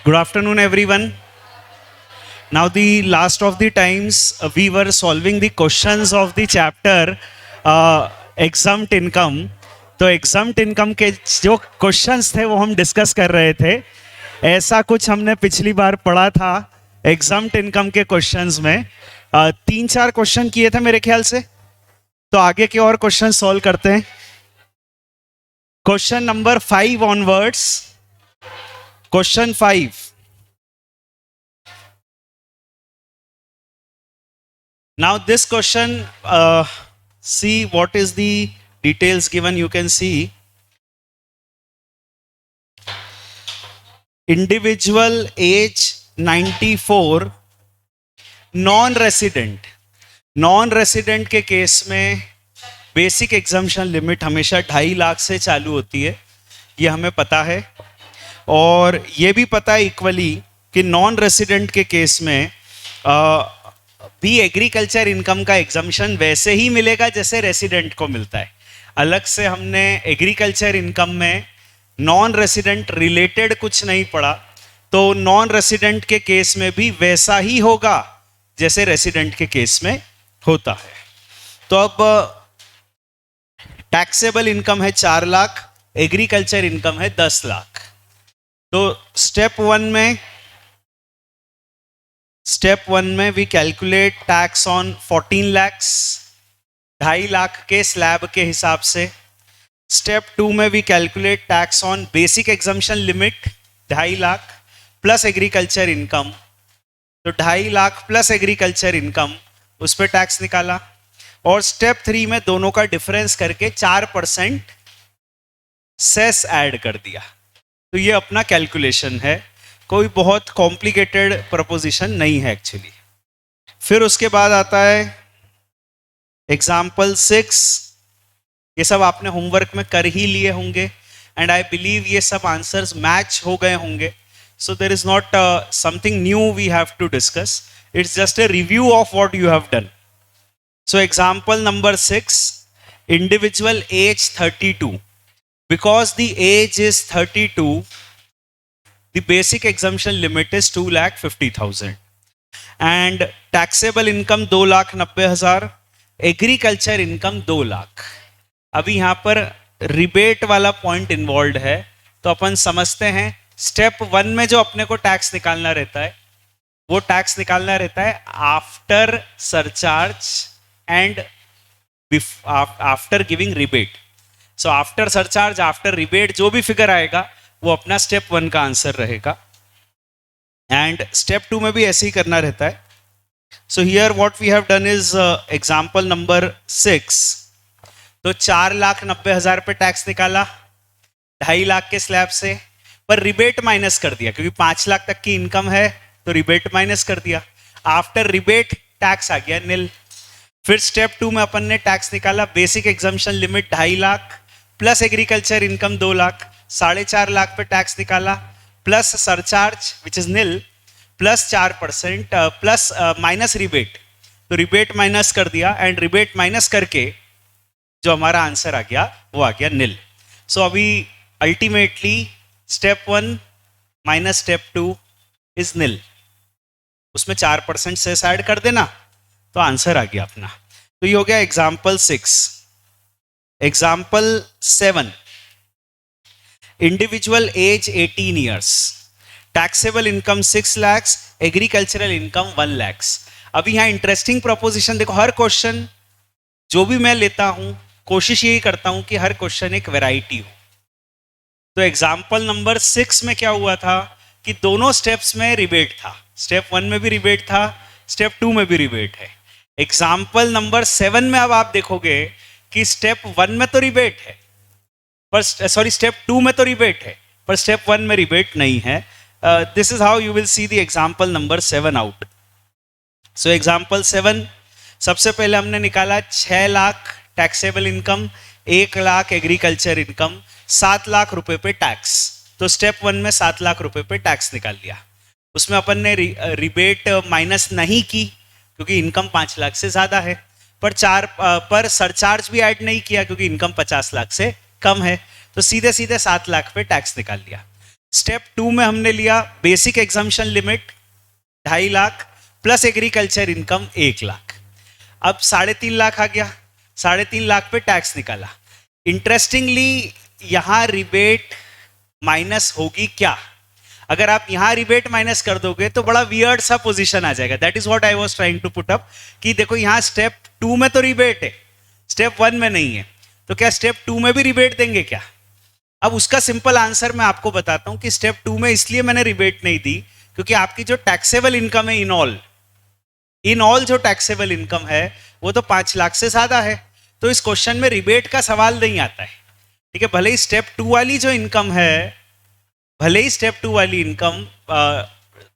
Good afternoon, everyone. Now, the last of the times we were solving the questions of the chapter exempt income. तो exempt income के जो questions थे वो हम discuss कर रहे थे. ऐसा कुछ हमने पिछली बार पढ़ा था exempt income के questions में. 3-4 क्वेश्चन किए थे मेरे ख्याल से. तो आगे के और क्वेश्चन सॉल्व करते हैं. Question number 5 onwards. Question 5. Now this question, see what is the details given. You can see individual age 94, non-resident. Non-resident के केस में बेसिक एग्जम्पशन लिमिट हमेशा 2.5 लाख से चालू होती है, ये हमें पता है. और ये भी पता है इक्वली कि नॉन रेसिडेंट के केस में भी एग्रीकल्चर इनकम का एग्जम्पशन वैसे ही मिलेगा जैसे रेसिडेंट को मिलता है. अलग से हमने एग्रीकल्चर इनकम में नॉन रेसिडेंट रिलेटेड कुछ नहीं पढ़ा, तो नॉन रेसिडेंट के केस में भी वैसा ही होगा जैसे रेसिडेंट के केस में होता है. तो अब टैक्सेबल इनकम है 4 लाख, एग्रीकल्चर इनकम है 10 लाख. तो स्टेप वन में we calculate tax on 14 lakhs, 2.5 lakh के स्लैब के हिसाब से. स्टेप 2 में we calculate tax on basic exemption limit 2.5 lakh plus agriculture income. तो 2.5 लाख प्लस एग्रीकल्चर इनकम, उस पर टैक्स निकाला. और स्टेप 3 में दोनों का डिफरेंस करके 4% सेस ऐड कर दिया. तो ये अपना कैलकुलेशन है, कोई बहुत कॉम्प्लिकेटेड प्रपोजिशन नहीं है एक्चुअली. फिर उसके बाद आता है एग्जाम्पल 6. ये सब आपने होमवर्क में कर ही लिए होंगे एंड आई बिलीव ये सब आंसर्स मैच हो गए होंगे. So there is not something new we have to discuss, it's just a review of what you have done. So example number 6, individual age 32. Because the age is 32, the basic exemption limit is 2,50,000 and taxable income 2,90,000, agriculture income 2 lakh. अभी यहाँ पर rebate वाला point involve है, तो अपन समझते हैं. Step 1 में जो अपने को टैक्स निकालना रहता है, वो टैक्स निकालना रहता है after surcharge and after giving rebate. So after surcharge, after rebate जो भी फिगर आएगा वो अपना स्टेप 1 का आंसर रहेगा. एंड स्टेप 2 में भी ऐसे ही करना रहता है. So here what we have done is example number 6. तो 4,90,000 पे टैक्स निकाला 2.5 लाख के स्लैब से, पर रिबेट माइनस कर दिया क्योंकि 5 लाख तक की इनकम है, तो रिबेट माइनस कर दिया. आफ्टर रिबेट टैक्स आ गया निल. फिर स्टेप 2 में अपन ने टैक्स निकाला, basic exemption limit 2.5 lakh plus agriculture income 2 lakh, 4.5 lakh पे टैक्स निकाला plus surcharge which is nil plus 4% plus minus rebate. तो रिबेट माइनस कर दिया एंड रिबेट माइनस करके जो हमारा आंसर आ गया वो आ गया निल. सो अभी ultimately step 1 minus step 2 is निल. उसमें 4% सेस ऐड कर देना तो आंसर आ गया अपना. तो ये हो गया example 6. Example 7, individual age 18 years, taxable income 6 lakh, agricultural income 1 lakh. अभी यहाँ इंटरेस्टिंग प्रोपोजिशन देखो, हर क्वेश्चन जो भी मैं लेता हूं कोशिश यही करता हूं कि हर क्वेश्चन एक वैरायटी हो. तो एग्जाम्पल नंबर 6 में क्या हुआ था कि दोनों स्टेप्स में रिबेट था. स्टेप 1 में भी रिबेट था, स्टेप 2 में भी रिबेट है. एग्जाम्पल नंबर 7 में अब आप देखोगे कि स्टेप 1 में तो रिबेट है, पर स्टेप 2 में तो रिबेट है, पर स्टेप 1 में रिबेट नहीं है. This is how you will see the example number 7 out. So example 7, सबसे पहले हमने निकाला 6 lakh taxable income, 1 lakh agriculture income, 7 lakh रुपए पे टैक्स. तो स्टेप 1 में 7 लाख रुपए पे टैक्स निकाल लिया. उसमें अपन ने रिबेट माइनस नहीं की क्योंकि इनकम 5 लाख से ज्यादा है, पर सरचार्ज भी ऐड नहीं किया क्योंकि इनकम 50 लाख से कम है. तो सीधे सीधे 7 लाख पे टैक्स निकाल लिया. स्टेप 2 में हमने लिया basic exemption limit 2.5 lakh plus agriculture income 1 lakh. अब 3.5 लाख आ गया, 3.5 लाख पे टैक्स निकाला। इंटरेस्टिंगली यहां रिबेट माइनस होगी क्या? अगर आप यहां रिबेट माइनस कर दोगे तो बड़ा वियर्ड सा पोजीशन आ जाएगा। That is what I was trying to put up कि देखो यहां स्टेप 2 में तो रिबेट है, स्टेप 1 में नहीं है, तो क्या स्टेप 2 में भी रिबेट देंगे क्या? अब उसका सिंपल आंसर मैं आपको बताता हूं कि स्टेप 2 में इसलिए मैंने रिबेट नहीं दी क्योंकि आपकी जो टैक्सेबल इनकम है इन ऑल जो टैक्सेबल इनकम है वो तो 5 लाख से ज्यादा है, तो इस क्वेश्चन में रिबेट का सवाल नहीं आता है। ठीक है, भले ही स्टेप 2 वाली जो इनकम है, भले ही स्टेप 2 वाली इनकम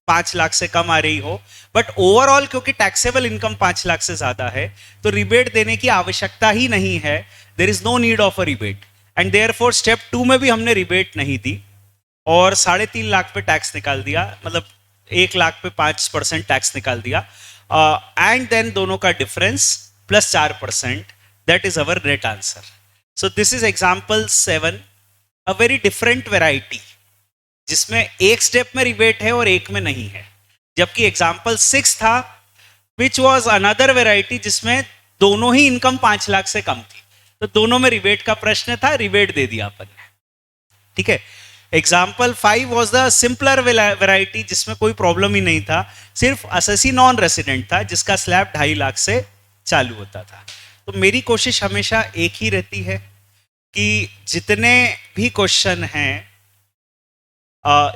5 लाख से कम आ रही हो, बट ओवरऑल क्योंकि टैक्सेबल इनकम 5 लाख से ज्यादा है तो रिबेट देने की आवश्यकता ही नहीं है। There is no need of a rebate and therefore step 2 में भी हमने रिबेट नहीं दी और 3.5 लाख पे टैक्स निकाल दिया, मतलब 1 लाख पे 5% टैक्स निकाल दिया एंड देन दोनों का difference plus 4%, that is our net answer. So this is example 7, a very different variety जिसमें एक स्टेप में रिबेट है और एक में नहीं है, जबकि एग्जाम्पल 6 था विच वॉज अनदर वेराइटी जिसमें दोनों ही इनकम 5 लाख से कम थी, तो दोनों में रिबेट का प्रश्न था, रिबेट दे दिया अपन ने। ठीक है, example 5 was the simpler variety जिसमें कोई प्रॉब्लम ही नहीं था, सिर्फ असेसी नॉन रेसिडेंट था जिसका स्लैब 2.5 लाख से चालू होता था। तो मेरी कोशिश हमेशा एक ही रहती है कि जितने भी क्वेश्चन हैं,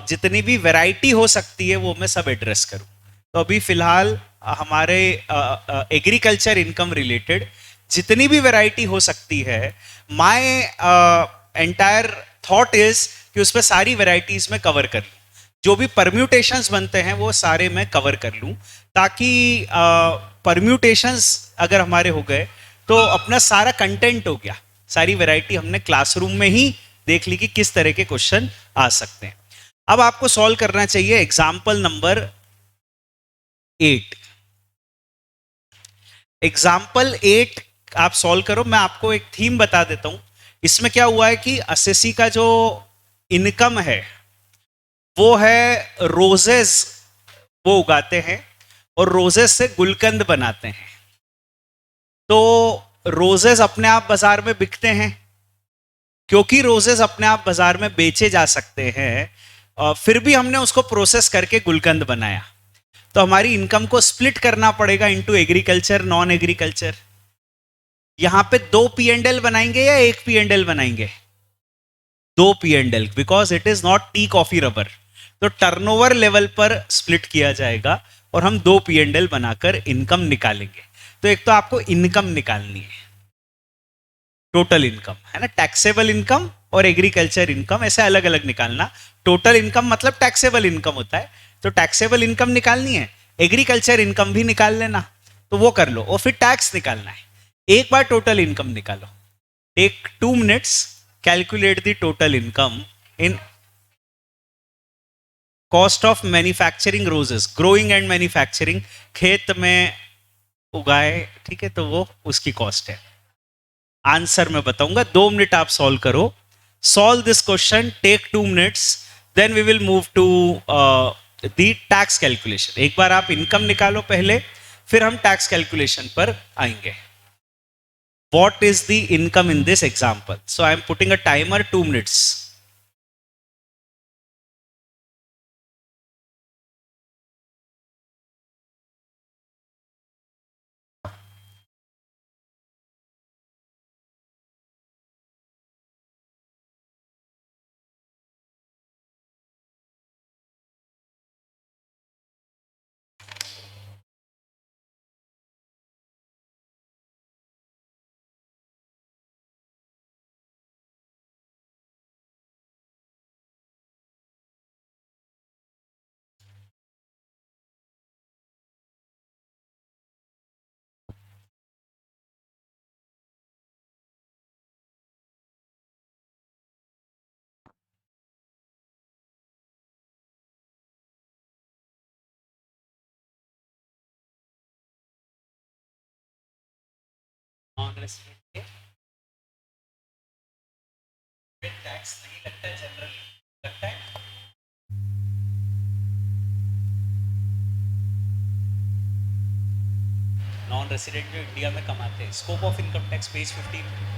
जितनी भी वैरायटी हो सकती है वो मैं सब एड्रेस करूं। तो अभी फिलहाल हमारे एग्रीकल्चर इनकम रिलेटेड जितनी भी वैरायटी हो सकती है, माय एंटायर थॉट इज कि उस पर सारी वैरायटीज में कवर कर लूं, जो भी परम्यूटेशंस बनते हैं वो सारे मैं कवर कर लूं, ताकि परम्यूटेशंस अगर हमारे हो गए तो अपना सारा कंटेंट हो गया, सारी वैरायटी हमने क्लासरूम में ही देख ली कि किस तरह के क्वेश्चन आ सकते हैं। अब आपको सॉल्व करना चाहिए एग्जाम्पल नंबर 8। एग्जाम्पल 8 आप सॉल्व करो, मैं आपको एक थीम बता देता हूं। इसमें क्या हुआ है कि असेसी का जो इनकम है वो है रोजेस, वो उगाते हैं और रोजेस से गुलकंद बनाते हैं। तो रोजेस अपने आप बाजार में बिकते हैं, क्योंकि रोजेस अपने आप बाजार में बेचे जा सकते हैं, फिर भी हमने उसको प्रोसेस करके गुलकंद बनाया, तो हमारी इनकम को स्प्लिट करना पड़ेगा इनटू एग्रीकल्चर नॉन एग्रीकल्चर। यहां पे 2 P&L बनाएंगे या 1 P&L बनाएंगे? 2 P&L, because it is not tea coffee rubber, तो टर्नओवर लेवल पर स्प्लिट किया जाएगा और हम 2 P&L बनाकर इनकम निकालेंगे। तो एक तो आपको इनकम निकालनी है, टोटल इनकम है ना, टैक्सेबल इनकम और एग्रीकल्चर इनकम ऐसे अलग अलग निकालना। टोटल इनकम मतलब टैक्सेबल इनकम होता है, तो टैक्सेबल इनकम निकालनी है, एग्रीकल्चर इनकम भी निकाल लेना, तो वो कर लो, और फिर टैक्स निकालना है। एक बार टोटल इनकम निकालो, take 2 minutes, calculate the total income in cost of manufacturing roses, growing and manufacturing, खेत में उगाए, ठीक है, तो वो उसकी कॉस्ट है। आंसर मैं बताऊंगा, 2 मिनट आप सॉल्व करो, solve this question, take 2 minutes, then we will move to the tax calculation. एक बार आप इनकम निकालो पहले, फिर हम टैक्स कैलकुलेशन पर आएंगे। What is the income in this example? So I am putting a timer 2 minutes. Tax नहीं लगता है, जनरल लगता है। नॉन रेसिडेंट जो इंडिया में कमाते हैं. Scope of income tax page 15.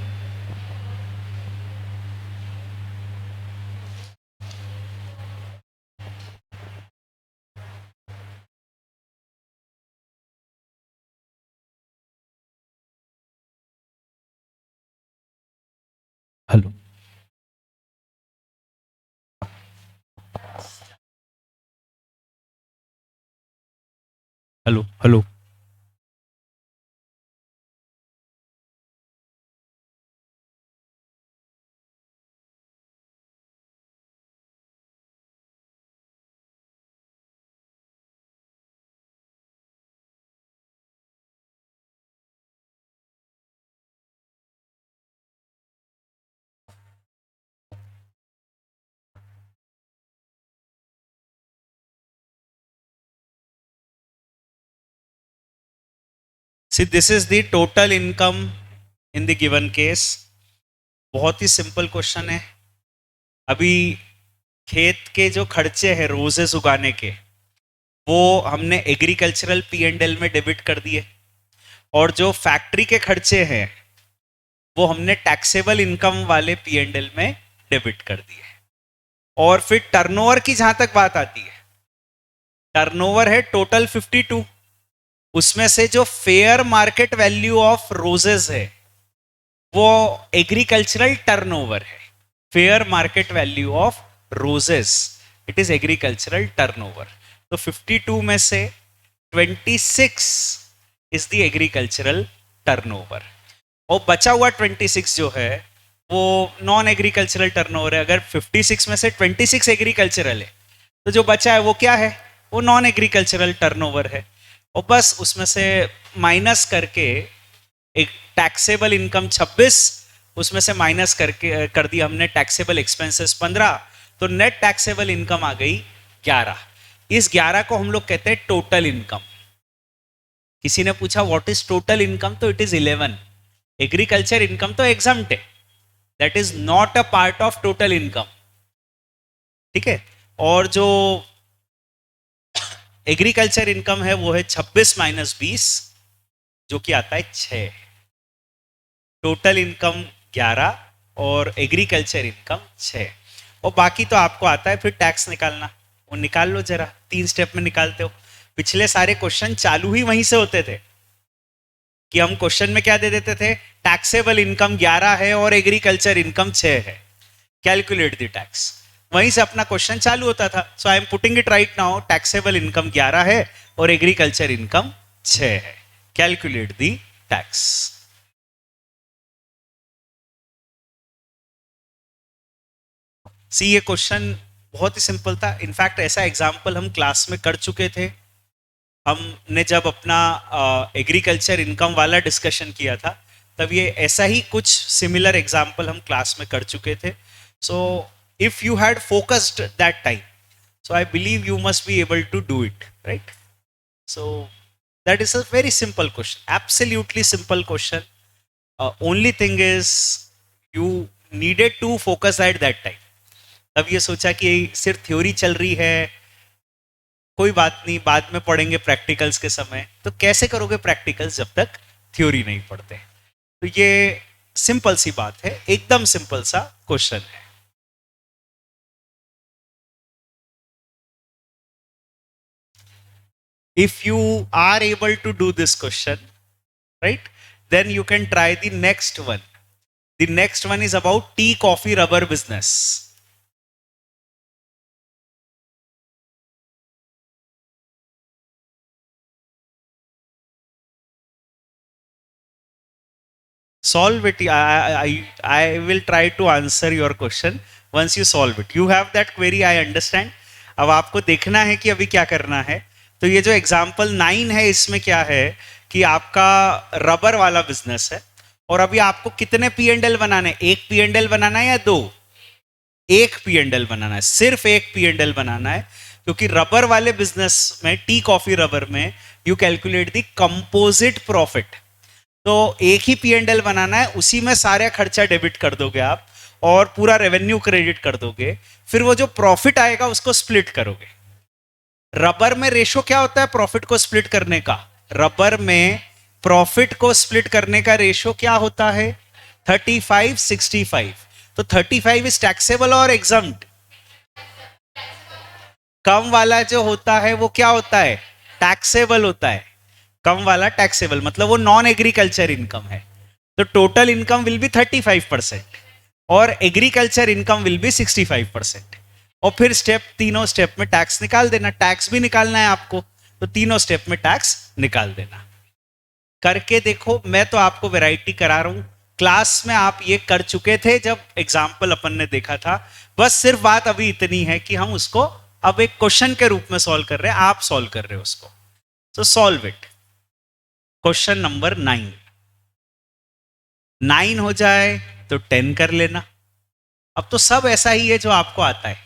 Hello hello hello. See, this is the total income in the given case. बहुत ही सिंपल क्वेश्चन है. अभी खेत के जो खर्चे हैं रोजेस उगाने के, वो हमने एग्रीकल्चरल P&L में डेबिट कर दिए, और जो फैक्ट्री के खर्चे हैं वो हमने टैक्सेबल इनकम वाले P&L में डेबिट कर दिए. और फिर टर्नओवर की जहां तक बात आती है, टर्नओवर है टोटल 52, उसमें से जो fair market value of roses है वो एग्रीकल्चरल टर्नओवर है. Fair market value of roses, it is agricultural turnover. तो 52 में से 26 इज द एग्रीकल्चरल टर्नओवर, और बचा हुआ 26 जो है वो नॉन एग्रीकल्चरल टर्नओवर है. अगर 56 में से 26 एग्रीकल्चरल है तो जो बचा है वो क्या है, वो नॉन एग्रीकल्चरल टर्नओवर है. और बस उसमें से माइनस करके एक टैक्सेबल इनकम 26, उसमें से माइनस करके कर दिया हमने टैक्सेबल एक्सपेंसेस 15, तो नेट टैक्सेबल इनकम आ गई 11. इस 11 को हम लोग कहते हैं टोटल इनकम. किसी ने पूछा व्हाट इज टोटल इनकम, तो इट इज 11. एग्रीकल्चर इनकम तो एग्जम्प्ट है, that is not a part of total income. ठीक है. और जो एग्रीकल्चर इनकम है वो है 26 माइनस 20, जो कि आता है 6. टोटल इनकम 11 और एग्रीकल्चर इनकम 6. और बाकी तो आपको आता है फिर टैक्स निकालना, वो निकाल लो जरा, 3 स्टेप में निकालते हो. पिछले सारे क्वेश्चन चालू ही वहीं से होते थे कि हम क्वेश्चन में क्या दे देते थे, टैक्सेबल इनकम 11 है और एग्रीकल्चर इनकम 6 है, कैलकुलेट द टैक्स. वहीं से अपना क्वेश्चन चालू होता था. So I am putting it right now, taxable income 11 है और एग्रीकल्चर इनकम 6 है, कैलकुलेट द टैक्स. सी, ये क्वेश्चन बहुत ही सिंपल था. इनफैक्ट ऐसा एग्जाम्पल हम क्लास में कर चुके थे. हमने जब अपना एग्रीकल्चर इनकम वाला डिस्कशन किया था तब ये ऐसा ही कुछ सिमिलर एग्जाम्पल हम क्लास में कर चुके थे. So if you had focused that time, so I believe you must be able to do it, right? So that is a very simple question, absolutely simple question. Only thing is you needed to focus at that time. तब ये सोचा कि सिर्फ theory चल रही है, कोई बात नहीं, बाद में पढ़ेंगे प्रैक्टिकल्स के समय. तो कैसे करोगे प्रैक्टिकल्स जब तक थ्योरी नहीं पढ़ते? तो ये सिंपल सी बात है, एकदम सिंपल सा क्वेश्चन है. If you are able to do this question, right, then you can try the next one. The next one is about tea, coffee, rubber business. Solve it. I will try to answer your question once you solve it. You have that query, I understand. अब आपको देखना है कि अभी क्या करना है. तो ये जो एग्जाम्पल 9 है इसमें क्या है कि आपका रबर वाला बिजनेस है, और अभी आपको कितने P&L बनाने, एक P&L बनाना है या 2? एक P&L बनाना है, सिर्फ एक P&L बनाना है. क्योंकि रबर वाले बिजनेस में, टी कॉफी रबर में, you calculate the composite profit. तो एक ही P&L बनाना है, उसी में सारे खर्चा डेबिट कर दोगे आप और पूरा रेवेन्यू क्रेडिट कर दोगे. फिर वो जो प्रॉफिट आएगा उसको स्प्लिट करोगे. रबर में रेशो क्या होता है प्रॉफिट को स्प्लिट करने का? रबर में प्रॉफिट को स्प्लिट करने का रेशो क्या होता है? 35-65। तो 35 इज टैक्सेबल और एग्जम्प्ट? कम वाला जो होता है वो क्या होता है? टैक्सेबल होता है। कम वाला टैक्सेबल मतलब वो नॉन एग्रीकल्चर इनकम है। तो टोटल इनकम विल बी 35% और एग्रीकल्चर इनकम विल बी 65%। और फिर तीनों स्टेप में टैक्स निकाल देना। टैक्स भी निकालना है आपको, तो तीनों स्टेप में टैक्स निकाल देना। करके देखो, मैं तो आपको वैरायटी करा रहा हूं। क्लास में आप ये कर चुके थे जब एग्जाम्पल अपन ने देखा था। बस सिर्फ बात अभी इतनी है कि हम उसको अब एक क्वेश्चन के रूप में सॉल्व कर रहे हैं, आप सॉल्व कर रहे हो उसको। तो सॉल्व इट। Question number 9। 9 हो जाए तो 10 कर लेना। अब तो सब ऐसा ही है जो आपको आता है।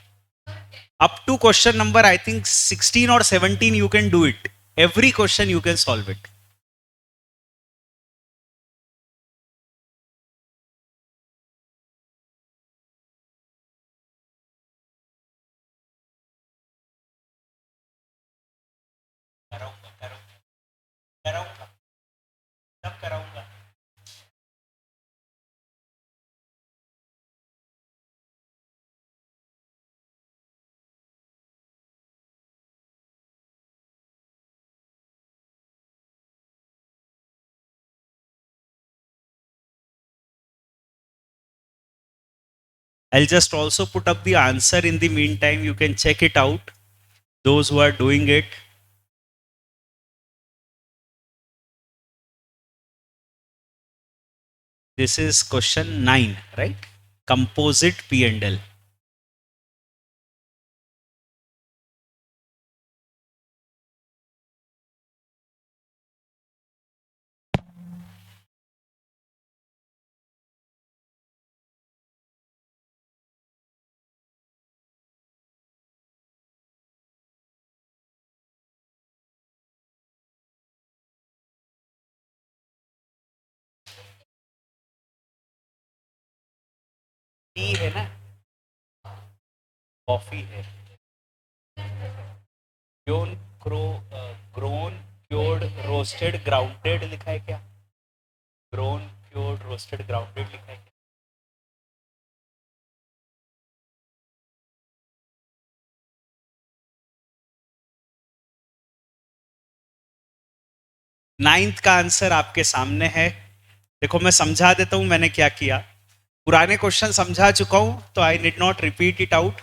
Up to question number I think 16 और 17 you can do it. Every question you can solve it. कराऊंगा कराऊंगा कराऊंगा, सब कराऊंगा। I'll just also put up the answer in the meantime. You can check it out. Those who are doing it. This is question 9, right? Composite P and L. T है ना, coffee है। Grown grown cured roasted grounded लिखा है क्या? Grown cured roasted grounded लिखा है क्या? Ninth का आंसर आपके सामने है। देखो मैं समझा देता हूं मैंने क्या किया। पुराने क्वेश्चन समझा चुका हूं तो I need not repeat it out.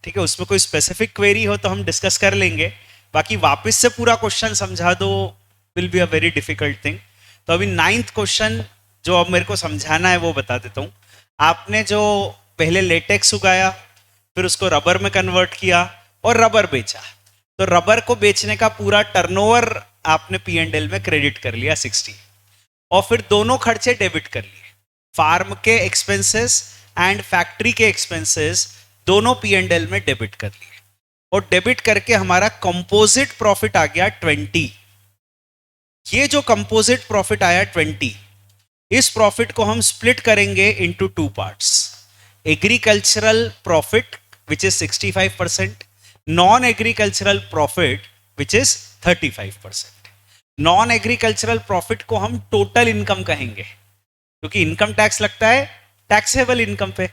ठीक है, उसमें कोई स्पेसिफिक क्वेरी हो तो हम डिस्कस कर लेंगे। बाकी वापस से पूरा क्वेश्चन समझा दो will be a very difficult thing. तो अभी 9th क्वेश्चन जो अब मेरे को समझाना है वो बता देता हूँ। आपने जो पहले लेटेक्स उगाया, फिर उसको रबर में कन्वर्ट किया और रबर बेचा। तो रबर को बेचने का पूरा टर्नओवर आपने P&L में क्रेडिट कर लिया 60, और फिर दोनों खर्चे डेबिट कर लिए। फार्म के एक्सपेंसेस एंड फैक्ट्री के एक्सपेंसेस दोनों P&L में डेबिट कर लिए, और डेबिट करके हमारा कंपोजिट प्रॉफिट आ गया 20। ये जो कंपोजिट प्रॉफिट आया 20, इस प्रॉफिट को हम स्प्लिट करेंगे into 2 parts. Agricultural profit which is 65%, non agricultural profit which is 35%। Non agricultural profit को हम टोटल इनकम कहेंगे, क्योंकि इनकम टैक्स लगता है टैक्सेबल इनकम पे।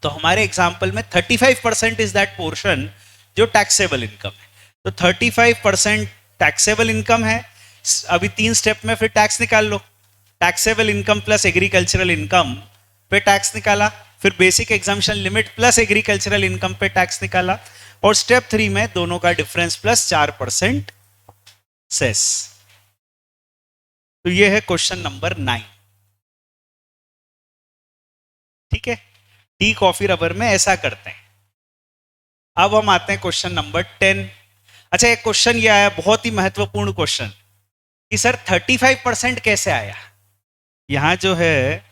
तो हमारे एग्जाम्पल में 35% इज दैट पोर्शन जो टैक्सेबल इनकम है। तो 35% टैक्सेबल इनकम है। अभी 3 स्टेप में फिर टैक्स निकाल लो। Taxable income plus agricultural income पे टैक्स निकाला, फिर basic exemption limit plus agricultural income पे टैक्स निकाला, और स्टेप 3 में दोनों का डिफरेंस प्लस 4% सेस। तो ये है क्वेश्चन नंबर 9। ठीक है, टी कॉफी रबर में ऐसा करते हैं। अब हम आते हैं क्वेश्चन नंबर 10। अच्छा, एक क्वेश्चन ये आया, बहुत ही महत्वपूर्ण क्वेश्चन, कि सर 35% कैसे आया? यहां जो है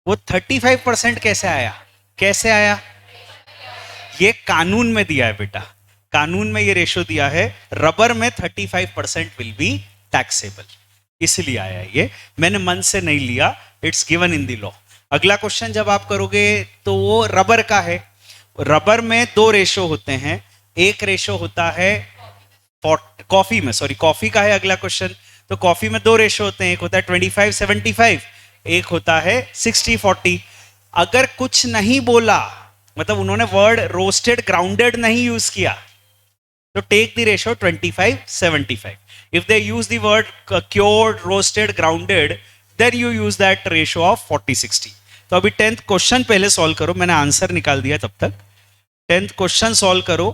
वो 35% कैसे आया? कैसे आया? ये कानून में दिया है बेटा, कानून में ये रेशो दिया है। रबर में 35% विल बी टैक्सेबल, इसलिए आया ये, मैंने मन से नहीं लिया, it's given in the law. अगला क्वेश्चन जब आप करोगे तो वो रबर का है। रबर में 2 रेशो होते हैं। एक रेशो होता है कॉफी में, सॉरी कॉफी का है अगला क्वेश्चन। तो तो कॉफी में दो रेशो होते हैं, एक होता है 25-75, एक होता है 60-40। अगर कुछ नहीं बोला, मतलब उन्होंने वर्ड रोस्टेड ग्राउंडेड नहीं यूज किया, तो take the ratio 25-75. If they use the word cured, roasted, grounded, then you use that ratio of 40-60. तो अभी 10th क्वेश्चन पहले सॉल्व करो, मैंने आंसर निकाल दिया तब तक। 10th क्वेश्चन सॉल्व करो,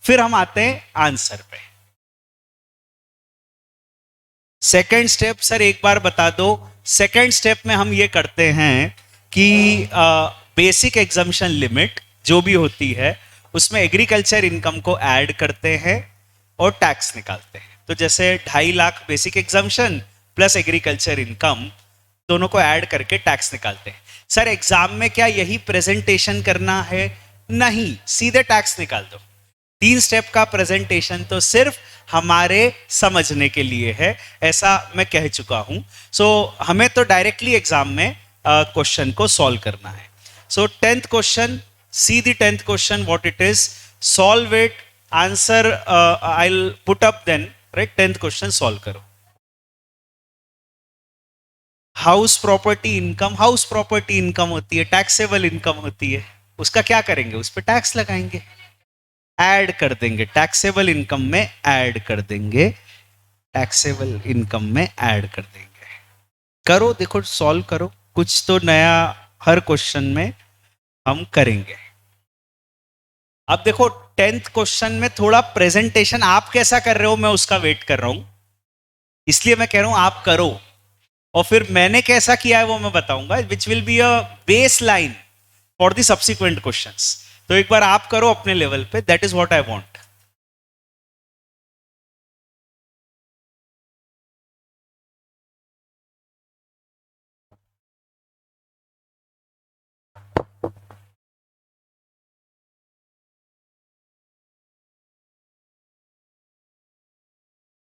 फिर हम आते हैं आंसर पे। सेकेंड स्टेप सर एक बार बता दो। सेकेंड स्टेप में हम ये करते हैं कि बेसिक एग्जम्पशन लिमिट जो भी होती है उसमें एग्रीकल्चर इनकम को ऐड करते हैं और टैक्स निकालते हैं। तो जैसे 2.5 lakh basic exemption plus agriculture income दोनों को ऐड करके टैक्स निकालते हैं। सर एग्जाम में क्या यही प्रेजेंटेशन करना है? नहीं, सीधे टैक्स निकाल दो। 3 स्टेप का प्रेजेंटेशन तो सिर्फ हमारे समझने के लिए है, ऐसा मैं कह चुका हूं। सो हमें तो डायरेक्टली एग्जाम में क्वेश्चन को सॉल्व करना है। So 10th question, see the 10th question what it is, solve it, answer I will put up then, right. 10th question solve करो। House property income, house property income होती है, taxable income होती है, उसका क्या करेंगे? उस पर टैक्स लगाएंगे, ऐड कर देंगे, टैक्सेबल इनकम में ऐड कर देंगे, टैक्सेबल इनकम में ऐड कर देंगे। करो, देखो सॉल्व करो, कुछ तो नया हर क्वेश्चन में हम करेंगे। अब देखो 10th क्वेश्चन में थोड़ा प्रेजेंटेशन आप कैसा कर रहे हो मैं उसका वेट कर रहा हूं, इसलिए मैं कह रहा हूं आप करो, और फिर मैंने कैसा किया है वो मैं बताऊंगा, which will be a base line for the subsequent questions. तो एक बार आप करो अपने लेवल पे, that is what I want.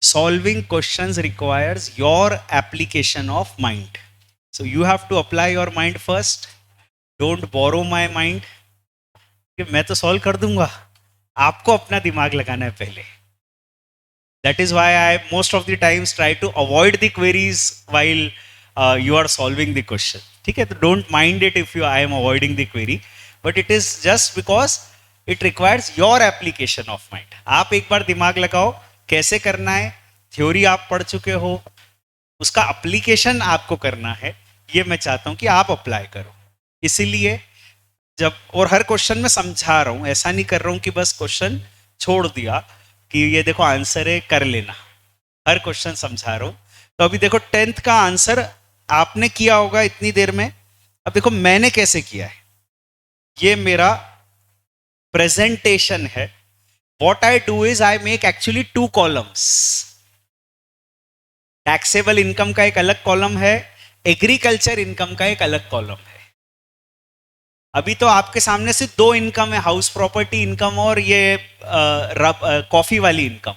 Solving questions requires your application of mind. So you have to apply your mind first. Don't borrow my mind. कि मैं तो सॉल्व कर दूंगा, आपको अपना दिमाग लगाना है पहले। That is why I most of the times try to avoid the queries while you are solving the question. ठीक है, तो don't mind it if I am avoiding the query, but it is just because it requires your application of mind. आप एक बार दिमाग लगाओ कैसे करना है, थ्योरी आप पढ़ चुके हो, उसका एप्लीकेशन आपको करना है, ये मैं चाहता हूं कि आप अप्लाई करो। इसीलिए जब, और हर क्वेश्चन में समझा रहा हूं, ऐसा नहीं कर रहा हूं कि बस क्वेश्चन छोड़ दिया कि ये देखो आंसर है कर लेना, हर क्वेश्चन समझा रहा हूं। तो अभी देखो 10th का आंसर आपने किया होगा इतनी देर में, अब देखो मैंने कैसे किया है, ये मेरा प्रेजेंटेशन है। What I do is I make actually 2 columns, taxable income का एक अलग कॉलम है, एग्रीकल्चर इनकम का एक अलग कॉलम है। अभी तो आपके सामने सिर्फ 2 इनकम है, हाउस प्रॉपर्टी इनकम और ये कॉफी वाली इनकम।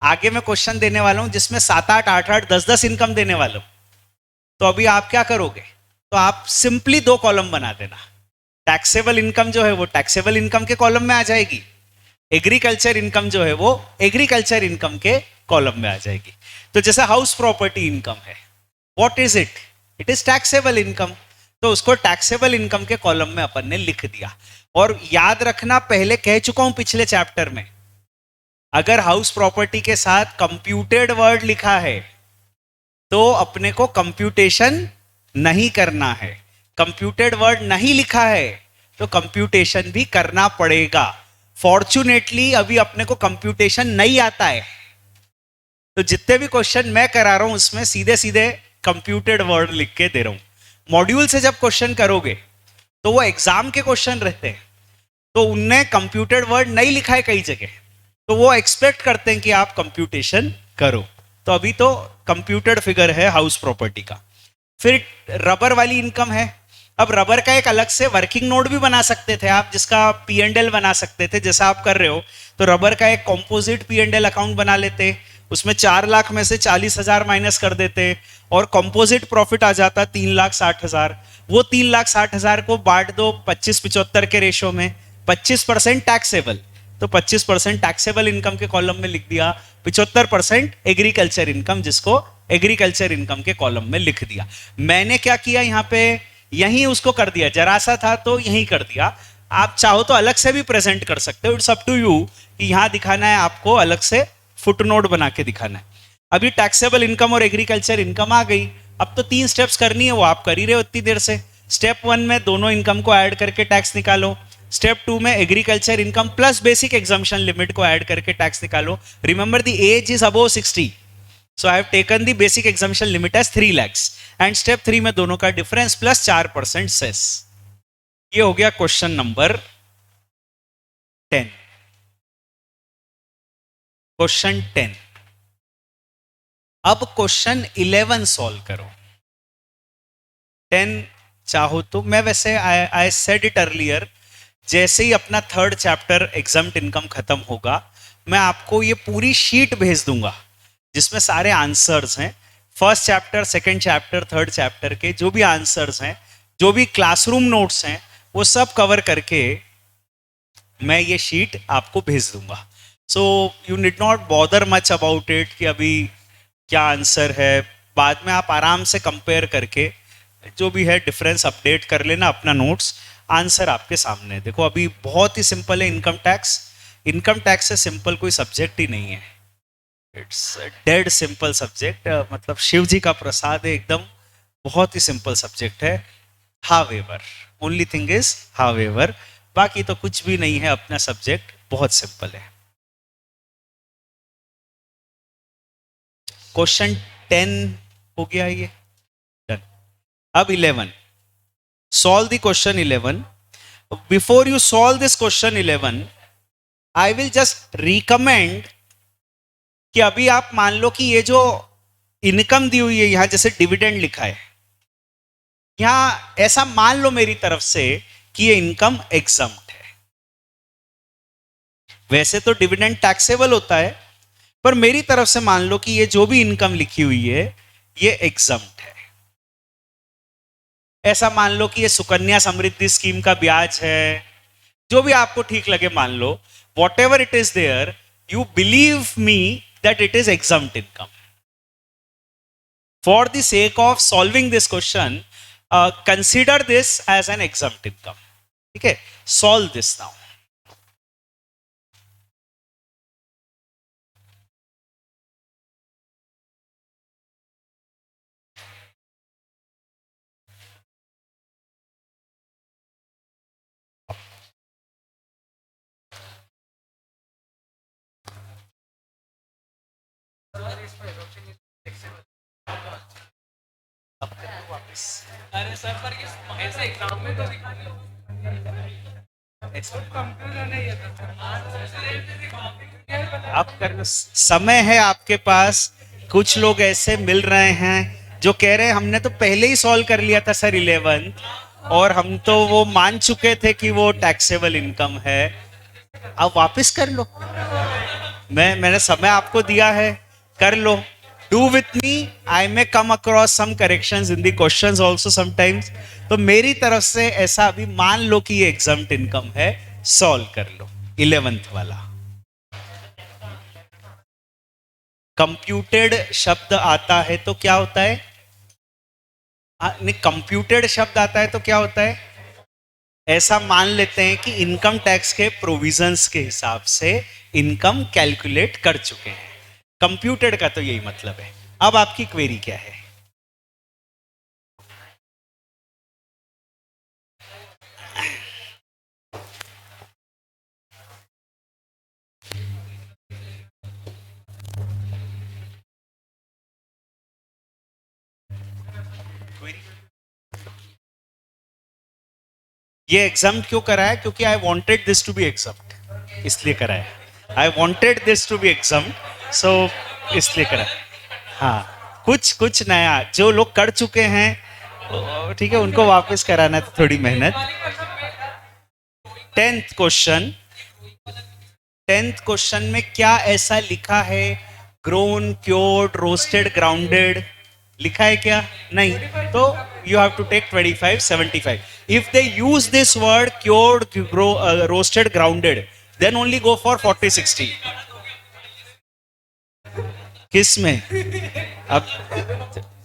आगे मैं क्वेश्चन देने वाला हूं जिसमें 7-8, 8-8, 10-10 इनकम देने वाला हूं। तो अभी आप क्या करोगे, तो आप सिंपली 2 कॉलम बना देना। टैक्सेबल इनकम जो है वो टैक्सेबल इनकम के कॉलम में आ जाएगी, एग्रीकल्चर इनकम जो है वो एग्रीकल्चर इनकम के कॉलम में आ जाएगी। तो जैसे हाउस प्रॉपर्टी इनकम है, what is it? It is taxable income, तो उसको टैक्सेबल इनकम के कॉलम में अपन ने लिख दिया। और याद रखना, पहले कह चुका हूं पिछले चैप्टर में, अगर हाउस प्रॉपर्टी के साथ कंप्यूटेड वर्ड लिखा है तो अपने को कंप्यूटेशन नहीं करना है, कंप्यूटेड वर्ड नहीं लिखा है तो कंप्यूटेशन भी करना पड़ेगा। फॉर्चुनेटली अभी अपने को कंप्यूटेशन नहीं आता है, तो जितने भी क्वेश्चन मैं करा रहा हूं उसमें सीधे सीधे कंप्यूटेड वर्ड लिख के दे रहा हूं। मॉड्यूल से जब क्वेश्चन करोगे तो वो एग्जाम के क्वेश्चन रहते हैं, तो उनने कंप्यूटेड वर्ड नहीं लिखा है कई जगह, तो वो एक्सपेक्ट करते हैं कि आप कंप्यूटेशन करो। तो अभी तो कंप्यूटेड फिगर है हाउस प्रॉपर्टी का। फिर रबर वाली इनकम है। अब रबर का एक अलग से वर्किंग नोट भी बना सकते थे आप, जिसका P&L बना सकते थे, जैसा आप कर रहे हो। तो रबर का एक कॉम्पोजिट P&L अकाउंट बना लेते, उसमें 4 लाख में से 40,000 माइनस कर देते और कंपोजिट प्रॉफिट आ जाता 3,60,000। वो 3,60,000 को बांट दो 25-75 के रेशो में, 25% टैक्सेबल, तो 25% टैक्सेबल इनकम के कॉलम में लिख दिया, 75% एग्रीकल्चर इनकम जिसको एग्रीकल्चर इनकम के कॉलम में लिख दिया। मैंने क्या किया यहाँ पे, यहीं उसको कर दिया, जरा सा था तो यहीं कर दिया। आप चाहो तो अलग से भी प्रेजेंट कर सकते हो, इट्स अप टू यू कि यहाँ दिखाना है आपको, अलग से फुटनोट बना के दिखाना है। अभी टैक्सेबल इनकम और एग्रीकल्चर इनकम आ गई, अब तो 3 स्टेप्स करनी है, वो आप कर ही रहे हो इतनी देर से। स्टेप 1 में दोनों इनकम को ऐड करके टैक्स निकालो, स्टेप 2 में agriculture income plus basic exemption limit को ऐड करके टैक्स निकालो। Remember the age is above 60, so I have taken the basic exemption limit as 3 lakhs and step 3 में दोनों का डिफरेंस प्लस 4% सेस। ये हो गया क्वेश्चन नंबर 10। क्वेश्चन 10। अब क्वेश्चन 11 सॉल्व करो। 10 चाहो तो मैं वैसे आई सेड इट अर्लियर, जैसे ही अपना 3rd चैप्टर एग्जम्प्ट इनकम खत्म होगा, मैं आपको ये पूरी शीट भेज दूंगा जिसमें सारे आंसर्स हैं, 1st chapter, 2nd chapter, 3rd chapter के जो भी आंसर्स हैं, जो भी क्लासरूम नोट्स हैं, वो सब कवर करके मैं ये शीट आपको भेज दूंगा। So you need not bother much about it कि अभी क्या आंसर है, बाद में आप आराम से कंपेयर करके जो भी है डिफरेंस अपडेट कर लेना अपना नोट्स। आंसर आपके सामने है। देखो अभी बहुत ही सिंपल है इनकम टैक्स। इनकम टैक्स से सिंपल कोई सब्जेक्ट ही नहीं है, इट्स डेड सिंपल सब्जेक्ट, मतलब शिव जी का प्रसाद है एकदम, बहुत ही सिंपल सब्जेक्ट है। However, only thing is however, बाकी तो कुछ भी नहीं है, अपना सब्जेक्ट बहुत सिंपल है। क्वेश्चन 10 हो गया ये डन। अब 11, solve the question 11. Before you solve this question 11, I will just recommend कि अभी आप मान लो कि ये जो इनकम दी हुई है यहां, जैसे डिविडेंड लिखा है, यहां ऐसा मान लो मेरी तरफ से कि ये इनकम एग्जम्प्ट है। वैसे तो डिविडेंड टैक्सेबल होता है, पर मेरी तरफ से मान लो कि ये जो भी इनकम लिखी हुई है ये एग्जम्प्ट है। ऐसा मान लो कि ये सुकन्या समृद्धि स्कीम का ब्याज है, जो भी आपको ठीक लगे मान लो, whatever it is there, you believe me that it is exempt income. For the sake of solving this question, consider this as an exempt income. ठीक है, सॉल्व दिस नाउ। अरे सर पर ऐसे एग्जाम में तो आप कर, समय है आपके पास। कुछ लोग ऐसे मिल रहे हैं जो कह रहे हैं हमने तो पहले ही सॉल्व कर लिया था सर 11, और हम तो वो मान चुके थे कि वो टैक्सेबल इनकम है, अब वापस कर लो। मैंने समय आपको दिया है, कर लो। Do with me, I may come across some corrections in the questions also sometimes. तो मेरी तरफ से ऐसा अभी मान लो कि ये एग्जम्प्ट इनकम है, सॉल्व कर लो 11th वाला। कंप्यूटेड शब्द आता है तो क्या होता है, नहीं कंप्यूटेड शब्द आता है तो क्या होता है, ऐसा मान लेते हैं कि इनकम टैक्स के प्रोविजंस के हिसाब से इनकम कैलकुलेट कर चुके हैं। कंप्यूटेड का तो यही मतलब है। अब आपकी क्वेरी क्या है? ये एग्जाम क्यों करा है? क्योंकि I wanted this to be examined, इसलिए करा है। I wanted this to be examined, so इसलिए करा है। हाँ, कुछ नया जो लोग कर चुके हैं, ठीक है, उनको वापस कराना है, तो थोड़ी मेहनत। 10th क्वेश्चन, 10th क्वेश्चन में क्या ऐसा लिखा है, ग्रोन, क्योर्ड, रोस्टेड, ग्राउंडेड लिखा है क्या? नहीं, तो you have to take 25, 75. If they use this word cured, roasted, grounded, then only go for 40, 60. किस में? अब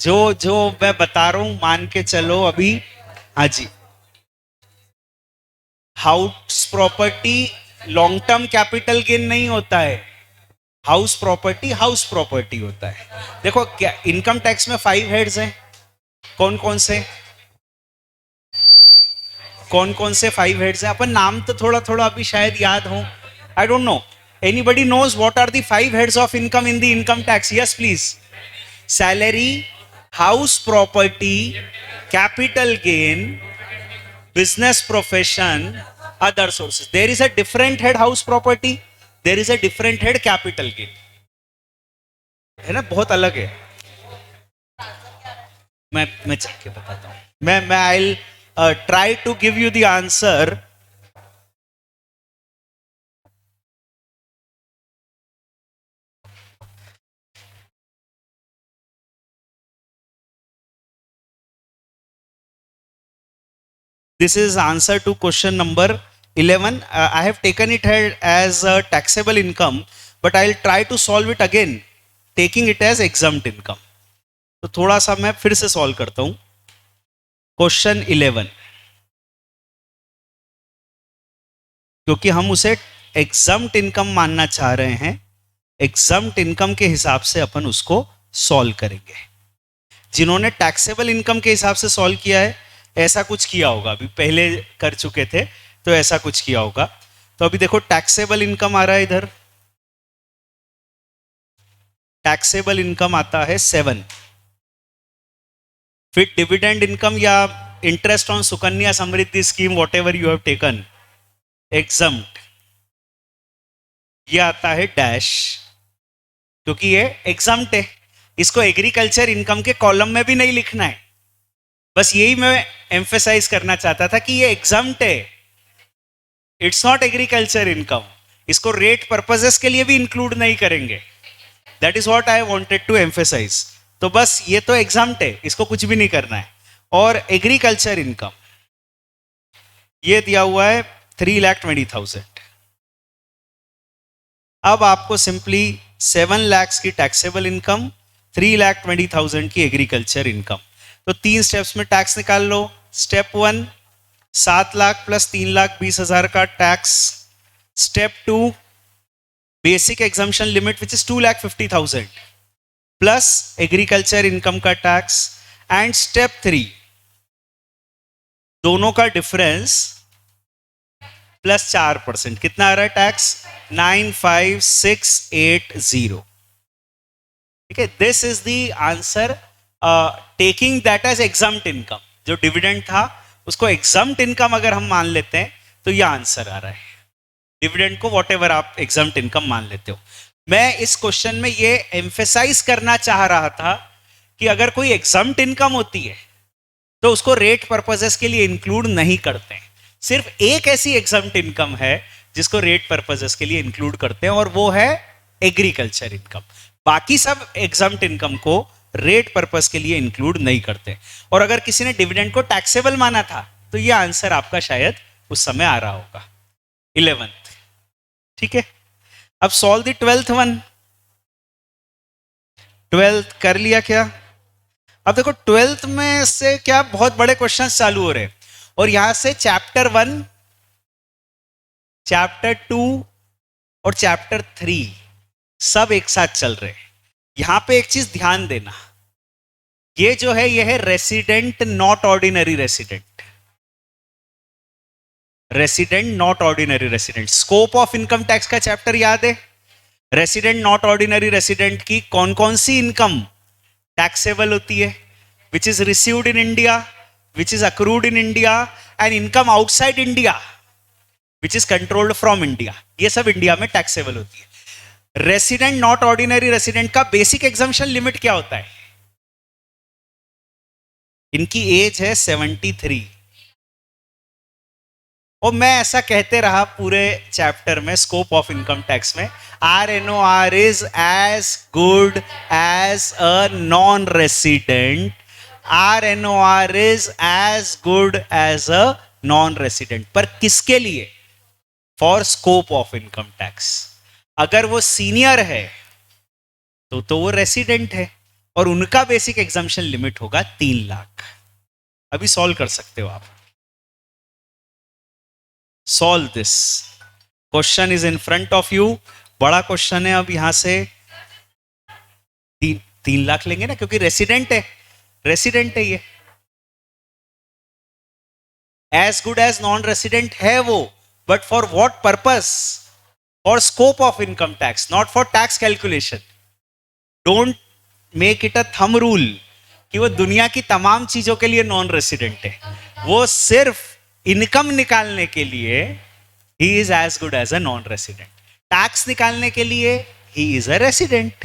जो जो मैं बता रहा हूं मान के चलो अभी। हाँ जी, house property long term capital gain नहीं होता है। हाउस प्रॉपर्टी होता है। देखो क्या इनकम टैक्स में 5 हेड्स हैं, कौन कौन से? कौन कौन से 5 हेड्स हैं? अपन नाम तो थोड़ा थोड़ा अभी शायद याद हो। I don't know, anybody knows what are the 5 heads of income in the income tax? Yes please. Salary, house property, capital gain, business profession, other sources. There is a different head house property, there is a different head capital gain, है ना, बहुत अलग है। मैं चल के बताता हूँ। मैं I try to give you the answer. This is answer to question number 11. I have taken it as a taxable income, but I'll try to solve it again, taking it as exempt income. तो थोड़ा सा मैं फिर से solve करता हूं। Question 11, क्योंकि हम उसे एग्जम्प्ट इनकम मानना चाह रहे हैं, एग्जम्प्ट इनकम के हिसाब से अपन उसको सॉल्व करेंगे। जिन्होंने टैक्सेबल इनकम के हिसाब से सॉल्व किया है, ऐसा कुछ किया होगा, अभी पहले कर चुके थे तो ऐसा कुछ किया होगा। तो अभी देखो टैक्सेबल इनकम आ रहा है इधर, टैक्सेबल इनकम आता है 7। फिर डिविडेंड इनकम या interest on Sukanya Samriddhi scheme what ever you have taken exempt, ये आता है डैश, क्योंकि ये एग्जम्प्ट है। इसको एग्रीकल्चर इनकम के कॉलम में भी नहीं लिखना है, बस यही मैं एम्फेसाइज करना चाहता था कि ये एग्जम्प्ट है, इट्स नॉट एग्रीकल्चर इनकम। इसको रेट पर्पसेस के लिए भी इंक्लूड नहीं करेंगे, that is what I wanted to emphasise. तो बस ये तो एग्जम्प्ट है, इसको कुछ भी नहीं करना है। और एग्रीकल्चर इनकम ये दिया हुआ है 3,20,000। अब आपको सिंपली 7 लाख की टैक्सेबल इनकम, 3,20,000 की एग्रीकल्चर इनकम, तो 3 स्टेप्स में टैक्स निकाल लो। स्टेप 1 7 लाख प्लस 3,20,000 का tax. Step 2 basic exemption limit which is 2,50,000 plus agriculture income का टैक्स। एंड स्टेप 3 दोनों का डिफरेंस प्लस 4%, कितना आ रहा है टैक्स? 9,5,680। ठीक है, this is the answer, taking that as exempt income. जो डिविडेंड था उसको एग्जम्प्ट इनकम अगर हम मान लेते हैं तो यह आंसर आ रहा है। डिविडेंड को वॉट एवर आप एग्जम्प्ट इनकम मान लेते हो। मैं इस क्वेश्चन में ये एम्फेसाइज करना चाह रहा था कि अगर कोई एग्जम्प्ट इनकम होती है तो उसको रेट पर्पसेस के लिए इंक्लूड नहीं करते हैं। सिर्फ एक ऐसी एग्जम्प्ट इनकम है जिसको रेट पर्पसेस के लिए इंक्लूड करते हैं, और वो है एग्रीकल्चर इनकम। बाकी सब एग्जम्प्ट इनकम को रेट पर्पस के लिए इंक्लूड नहीं करते। और अगर किसी ने डिविडेंड को टैक्सेबल माना था तो ये आंसर आपका शायद उस समय आ रहा होगा 11th। ठीक है, अब solve the 12th one. 12th कर लिया क्या? अब देखो 12th में से क्या बहुत बड़े क्वेश्चंस चालू हो रहे हैं, और यहां से चैप्टर 1, चैप्टर 2 और चैप्टर 3 सब एक साथ चल रहे हैं। यहां पे एक चीज ध्यान देना, ये जो है ये है resident not ordinary resident, resident not ordinary resident. Scope of income tax का चैप्टर याद है? रेसिडेंट नॉट ऑर्डिनरी रेसिडेंट की कौन कौन सी इनकम टैक्सेबल होती है? Which is received in India, which is accrued in India, and income outside India which is controlled from India. ये सब इंडिया में टैक्सेबल होती है। रेसिडेंट नॉट ऑर्डिनरी रेसिडेंट का बेसिक एग्जम्पशन लिमिट क्या होता है? इनकी एज है 73, और मैं ऐसा कहते रहा पूरे चैप्टर में स्कोप ऑफ इनकम टैक्स में, RNOR is as good as a non resident, RNOR is as good as a non resident. पर किसके लिए? For scope of income tax. अगर वो सीनियर है तो वो रेसिडेंट है, और उनका बेसिक एग्जाम्पशन लिमिट होगा 3 लाख। अभी सॉल्व कर सकते हो आप। Solve this question is in front of you. बड़ा क्वेश्चन है। अब यहां से 3 लाख लेंगे ना, क्योंकि रेसिडेंट है, रेसिडेंट है ये। As good as non resident है वो, but for what purpose? For scope of income tax, not for tax calculation. Don't make it a thumb rule कि वो दुनिया की तमाम चीजों के लिए नॉन रेसिडेंट है। वो सिर्फ इनकम निकालने के लिए ही is as good as a non resident. Tax निकालने के लिए ही इज अ रेसिडेंट।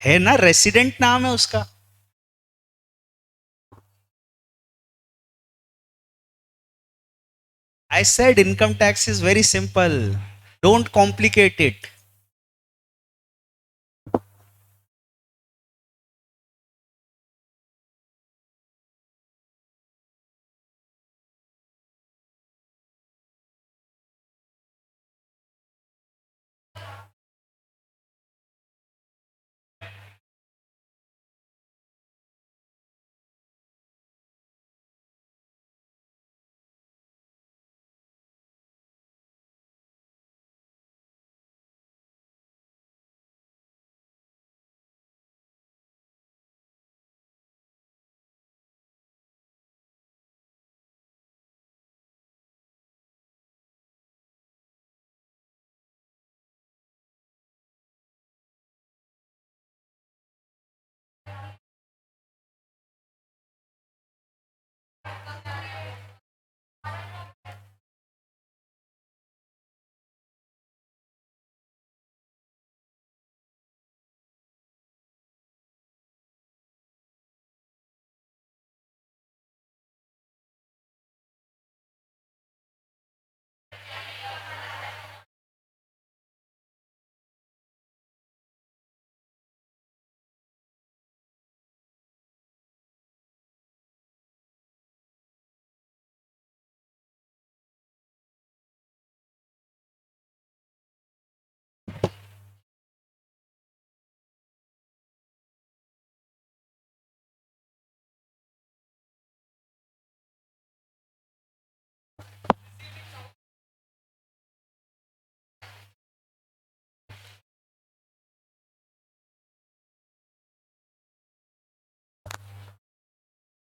है ना, रेसिडेंट नाम है उसका। I said income tax is very simple. Don't complicate it.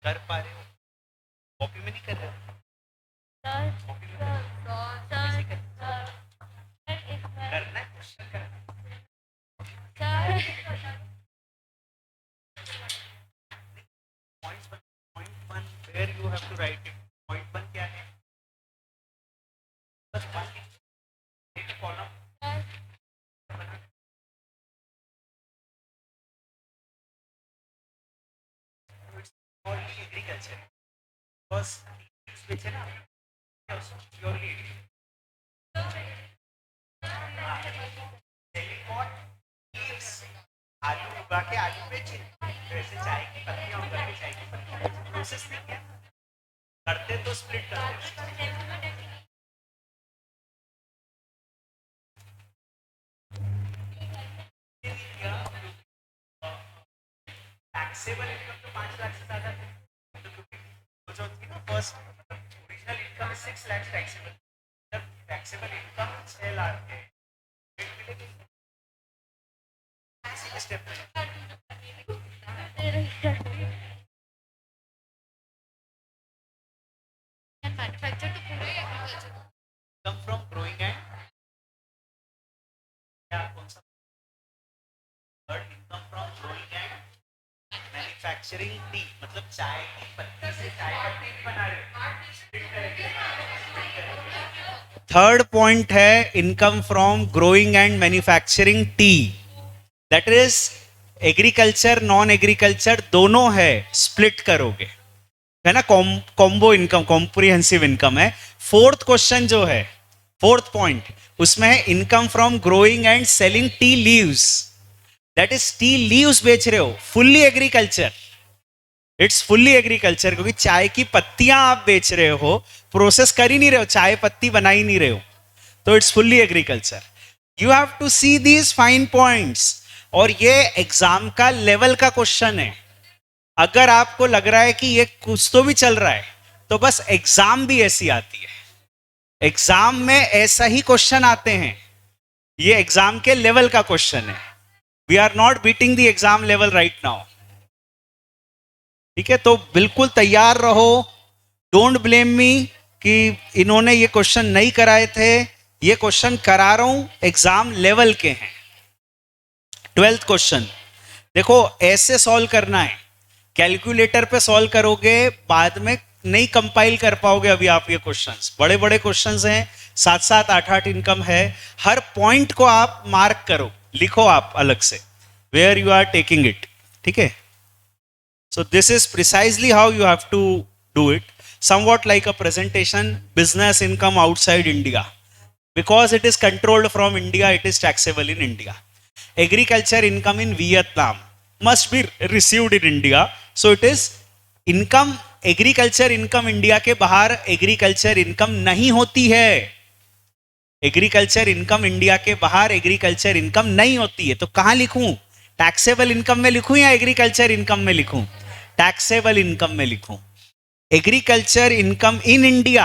कर पा रहे हो? कॉपी में नहीं कर रहे हो? कॉपी में करना है, क्वेश्चन करना है। Point one, where you have to write it. Point one क्या है? बस बाकी एक कॉलम बना। Purely agriculture. Because which है ना, purely leaves, आलू उगा के आलू बेचे, वैसे चाय की पत्तियां उगा के चाय की पत्तियां बेचे। प्रोसेस नहीं है, करते तो स्प्लिट करते। टैक्सेबल इनकम तो 5 लाख से ज्यादा थे, तो जो थी ना first original income 6 lakh taxable, जब टैक्सेबल इनकम 6 लाख है, स्टेप मैन्युफैक्चर तो पूरा ही agriculture come from growing and क्या कौन सा third income from growing and manufacturing tea, मतलब चाय की पत्ती से चाय पत्ती भी बना रहे हो। थर्ड पॉइंट है income from growing and manufacturing T, that is agriculture non agriculture दोनों है, स्प्लिट करोगे है ना, कॉम्बो इनकम, कॉम्प्रिहेंसिव इनकम है। फोर्थ क्वेश्चन जो है, फोर्थ पॉइंट, उसमें है income from growing and selling tea leaves, that is tea leaves बेच रहे हो, fully agriculture, it's fully agriculture, क्योंकि चाय की पत्तियां आप बेच रहे हो, प्रोसेस कर ही नहीं रहे हो, चाय पत्ती बना ही नहीं रहे हो, तो it's fully agriculture. You have to see these fine points. और ये एग्जाम का लेवल का क्वेश्चन है। अगर आपको लग रहा है कि ये कुछ तो भी चल रहा है, तो बस एग्जाम भी ऐसी आती है, एग्जाम में ऐसा ही क्वेश्चन आते हैं। ये एग्जाम के लेवल का क्वेश्चन है। We are not beating the exam level right now. ठीक है, तो बिल्कुल तैयार रहो। डोंट ब्लेम मी कि इन्होंने ये क्वेश्चन नहीं कराए थे, ये क्वेश्चन करा रहा हूं, एग्जाम लेवल के हैं। 12th क्वेश्चन देखो, ऐसे सॉल्व करना है, कैलकुलेटर पे सॉल्व करोगे, बाद में नहीं कंपाइल कर पाओगे। अभी आप ये क्वेश्चंस बड़े बड़े क्वेश्चंस हैं, 7-7 8-8 इनकम है। हर पॉइंट को आप मार्क करो, लिखो आप अलग से where you are taking it. ठीक है, so this is precisely how you have to do it, somewhat like a presentation. Business income outside India, because it is controlled from India, it is taxable in India. Agriculture income in Vietnam must be received in India, so it is income. Agriculture income India के बाहर agriculture income नहीं होती है। Agriculture income India के बाहर agriculture income नहीं होती है। तो कहां लिखूं? टैक्सेबल इनकम में लिखूं या एग्रीकल्चर इनकम में लिखूं? टैक्सेबल इनकम में लिखूं। एग्रीकल्चर इनकम इन इंडिया,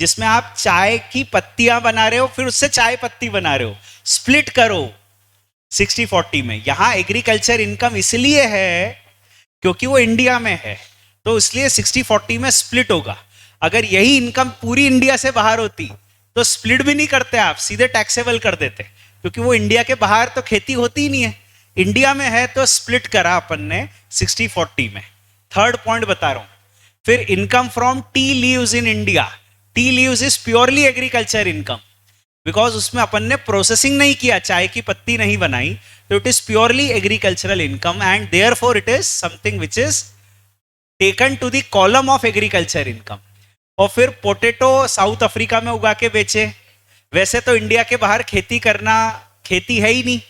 जिसमें आप चाय की पत्तियां बना रहे हो, फिर उससे चाय पत्ती बना रहे हो, स्प्लिट करो 60-40 में। यहां एग्रीकल्चर इनकम इसलिए है क्योंकि वो इंडिया में है, तो इसलिए 60-40 में स्प्लिट होगा। अगर यही इनकम पूरी इंडिया से बाहर होती तो स्प्लिट भी नहीं करते, आप सीधे टैक्सेबल कर देते, क्योंकि वो इंडिया के बाहर तो खेती होती ही नहीं है, इंडिया में है, तो स्प्लिट करा अपन ने 60-40 में। थर्ड पॉइंट बता रहा हूं। फिर income from tea leaves in India. Tea leaves is purely agriculture income, because उसमें अपन ने प्रोसेसिंग नहीं किया, चाय की पत्ती नहीं बनाई, तो it is purely agricultural income and therefore it is something which is taken to the column of agriculture income. और फिर पोटैटो साउथ अफ्रीका में उगा के बेचे, वैसे तो इंडिया के बाहर खेती करना, खेती है ही नहीं,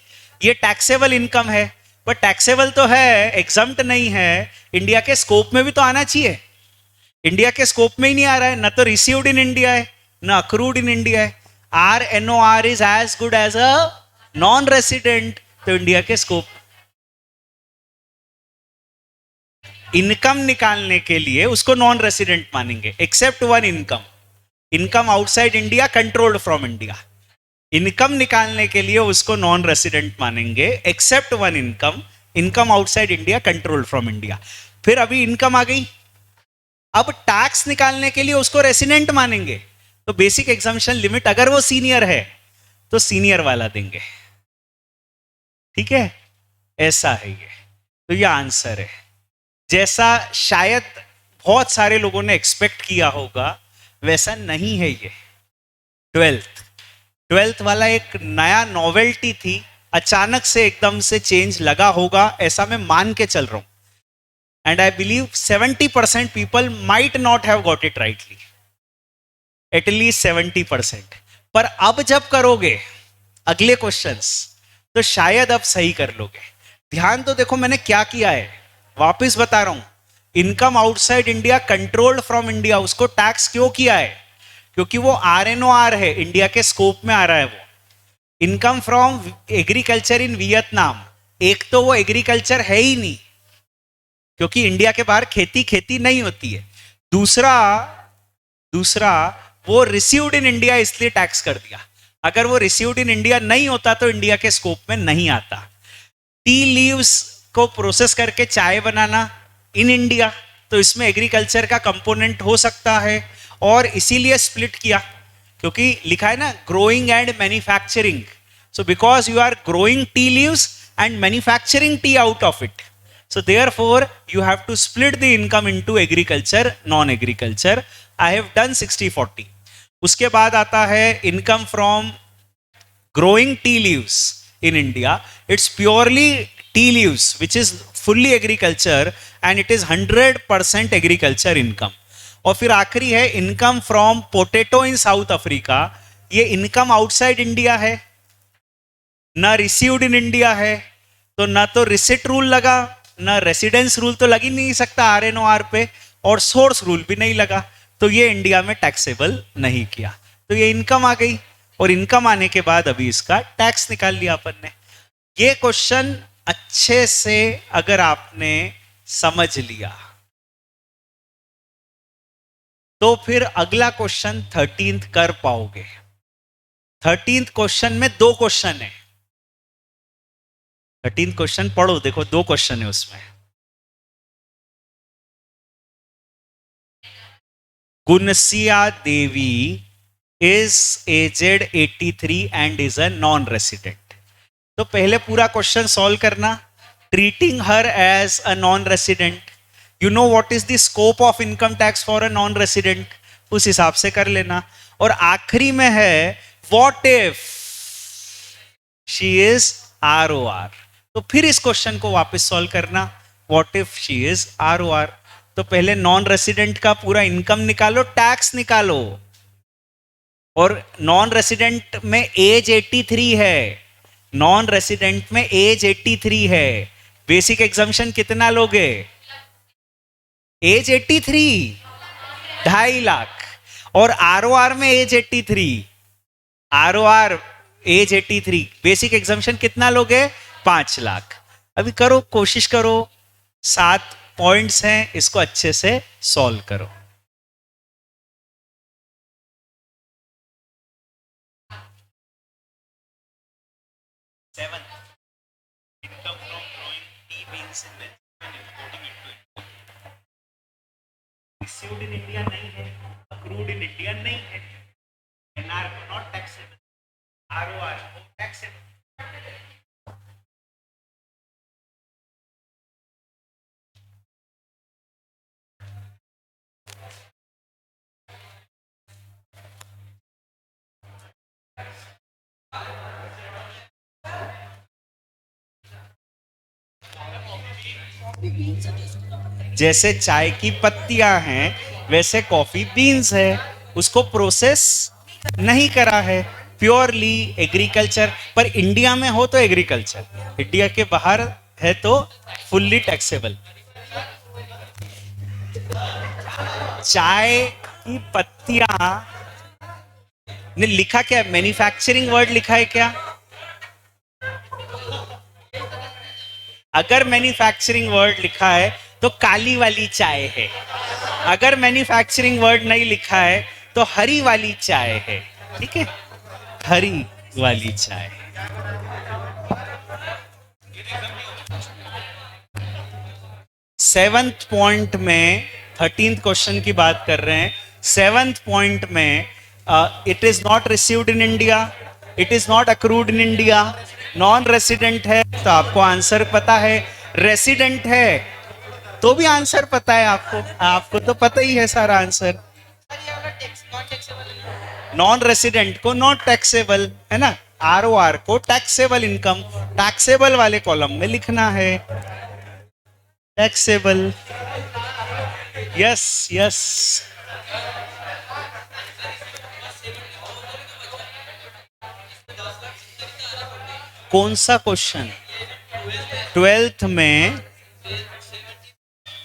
ये टैक्सेबल इनकम है, पर टैक्सेबल तो है, एग्जम्प्ट नहीं है, इंडिया के स्कोप में भी तो आना चाहिए। इंडिया के स्कोप में ही नहीं आ रहा है, ना तो रिसीव्ड इन इंडिया है, ना अक्रूड इन इंडिया है। RNOR is as good as a non resident, तो इंडिया के स्कोप। इनकम निकालने के लिए उसको नॉन रेसिडेंट मानेंगे, except one income, income outside India controlled from India. Income निकालने के लिए उसको नॉन रेसिडेंट मानेंगे, except one income, income outside India controlled from India. फिर अभी इनकम आ गई, अब टैक्स निकालने के लिए उसको रेसिडेंट मानेंगे, तो बेसिक एग्जम्पशन लिमिट अगर वो सीनियर है तो सीनियर वाला देंगे। ठीक है, ऐसा है ये। तो ये आंसर है, जैसा शायद बहुत सारे लोगों ने एक्सपेक्ट किया होगा वैसा नहीं है ये। 12th वाला एक नया नॉवेल्टी थी, अचानक से एकदम से चेंज लगा होगा, ऐसा मैं मान के चल रहा हूं। And I believe 70% people might not have got it rightly. At least 70%. पर अब जब करोगे अगले क्वेश्चंस, तो शायद अब सही कर लोगे। ध्यान तो देखो मैंने क्या किया है, वापस बता रहा हूं। Income outside India controlled from India, उसको टैक्स क्यों किया है? क्योंकि वो RNOR है, इंडिया के स्कोप में आ रहा है वो। Income from agriculture in Vietnam, एक तो वो एग्रीकल्चर है ही नहीं, क्योंकि इंडिया के बाहर खेती नहीं होती है। दूसरा वो रिसीव्ड इन इंडिया, इसलिए टैक्स कर दिया। अगर वो रिसीव्ड इन इंडिया नहीं होता तो इंडिया के स्कोप में नहीं आता। टी लीव्स को प्रोसेस करके चाय बनाना इन इंडिया, तो इसमें एग्रीकल्चर का कंपोनेंट हो सकता है, और इसीलिए स्प्लिट किया, क्योंकि लिखा है ना growing and manufacturing. So because you are growing tea leaves and manufacturing tea out of it, so therefore you have to split the income into agriculture, non agriculture. I have done 60-40. उसके बाद आता है income from growing tea leaves in India. It's purely tea leaves which is fully agriculture and it is 100% agriculture income. और फिर आखिरी है income from potato in South Africa. ये income outside India है, ना received in India है, तो ना तो रिसिट रूल लगा, ना रेसिडेंस रूल तो लग ही नहीं सकता RNOR पे, और सोर्स रूल भी नहीं लगा, तो ये इंडिया में टैक्सेबल नहीं किया। तो ये इनकम आ गई, और इनकम आने के बाद अभी इसका टैक्स निकाल लिया अपन ने। ये क्वेश्चन अच्छे से अगर आपने समझ लिया तो फिर अगला क्वेश्चन 13th कर पाओगे। 13th क्वेश्चन में 2 क्वेश्चन है। 13th क्वेश्चन पढ़ो, देखो 2 क्वेश्चन है उसमें। Gunsiya Devi is aged 83 and is a non resident. तो पहले पूरा क्वेश्चन सॉल्व करना। Treating her as a non resident, you know what is the scope of income tax for a non resident, उस हिसाब से कर लेना। और आखिरी में है what if she is ROR, तो फिर इस क्वेश्चन को वापस सॉल्व करना। What if she is ROR, तो पहले नॉन रेसिडेंट का पूरा इनकम निकालो, टैक्स निकालो। और नॉन रेसिडेंट में एज 83 है, नॉन रेसिडेंट में एज 83 है। बेसिक एग्जम्पशन कितना लोगे? एज 83, 2.5 लाख। और ROR में age 83, ROR age 83, basic exemption कितना लोगे? 5 लाख। अभी करो, कोशिश करो, 7 पॉइंट्स हैं, इसको अच्छे से सॉल्व करो। Income from growing tea beans in Mexico and importing it to India. Received in India नहीं है, accrued in India नहीं है, NR not taxable, ROR taxable। जैसे चाय की पत्तियां हैं वैसे कॉफी बीन्स है, उसको प्रोसेस नहीं करा है, प्योरली एग्रीकल्चर। पर इंडिया में हो तो एग्रीकल्चर, इंडिया के बाहर है तो फुल्ली टैक्सेबल। चाय की पत्तियां ने लिखा क्या? मैन्युफैक्चरिंग वर्ड लिखा है क्या? अगर मैन्युफैक्चरिंग वर्ड लिखा है तो काली वाली चाय है, अगर मैन्युफैक्चरिंग वर्ड नहीं लिखा है तो हरी वाली चाय है। ठीक है, हरी वाली चाय। सेवंथ पॉइंट में 13th क्वेश्चन की बात कर रहे हैं। 7th पॉइंट में it is not received in India, it is not accrued in India, non resident है तो आपको आंसर पता है, रेसिडेंट है तो भी आंसर पता है आपको, आपको तो पता ही है सारा आंसर। नॉन रेसिडेंट को नॉट टैक्सेबल है ना, ROR को टैक्सेबल इनकम, टैक्सेबल वाले कॉलम में लिखना है, टैक्सेबल। Yes yes. कौन सा क्वेश्चन? 12th में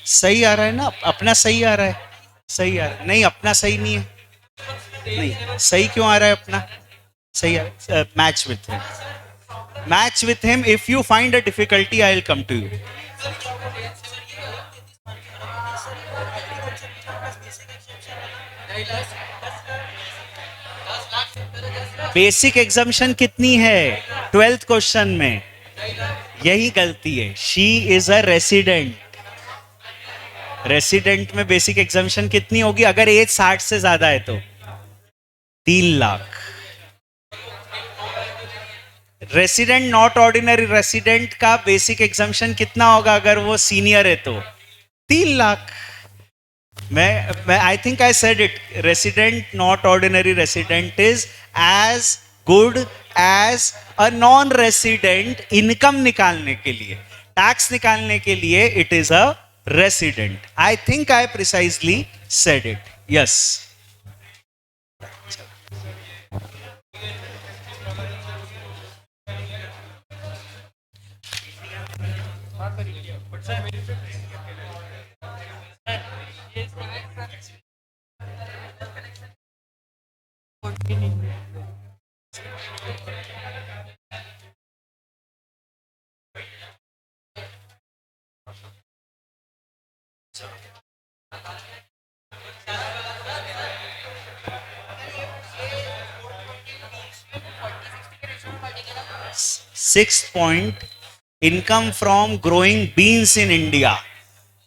सही आ रहा है ना, अपना सही आ रहा है, सही आ रहा है। नहीं, अपना सही नहीं है, नहीं सही क्यों आ रहा है अपना? सही आ रहा है। Match with him, match with him. If you find a difficulty I will come to you. Basic exemption कितनी है 12th क्वेश्चन में? यही गलती है, she is a resident. Resident में बेसिक एग्जाम्शन कितनी होगी अगर एज 60 से ज्यादा है तो? 3 lakh. Resident not ordinary resident का बेसिक एग्जाम्शन कितना होगा अगर वो सीनियर है तो? 3 लाख। मैं I think I said it, resident not ordinary resident is as good as a non resident. Income निकालने के लिए, टैक्स निकालने के लिए it is a resident. I think I precisely said it. Yes. Six point, income from growing beans in India.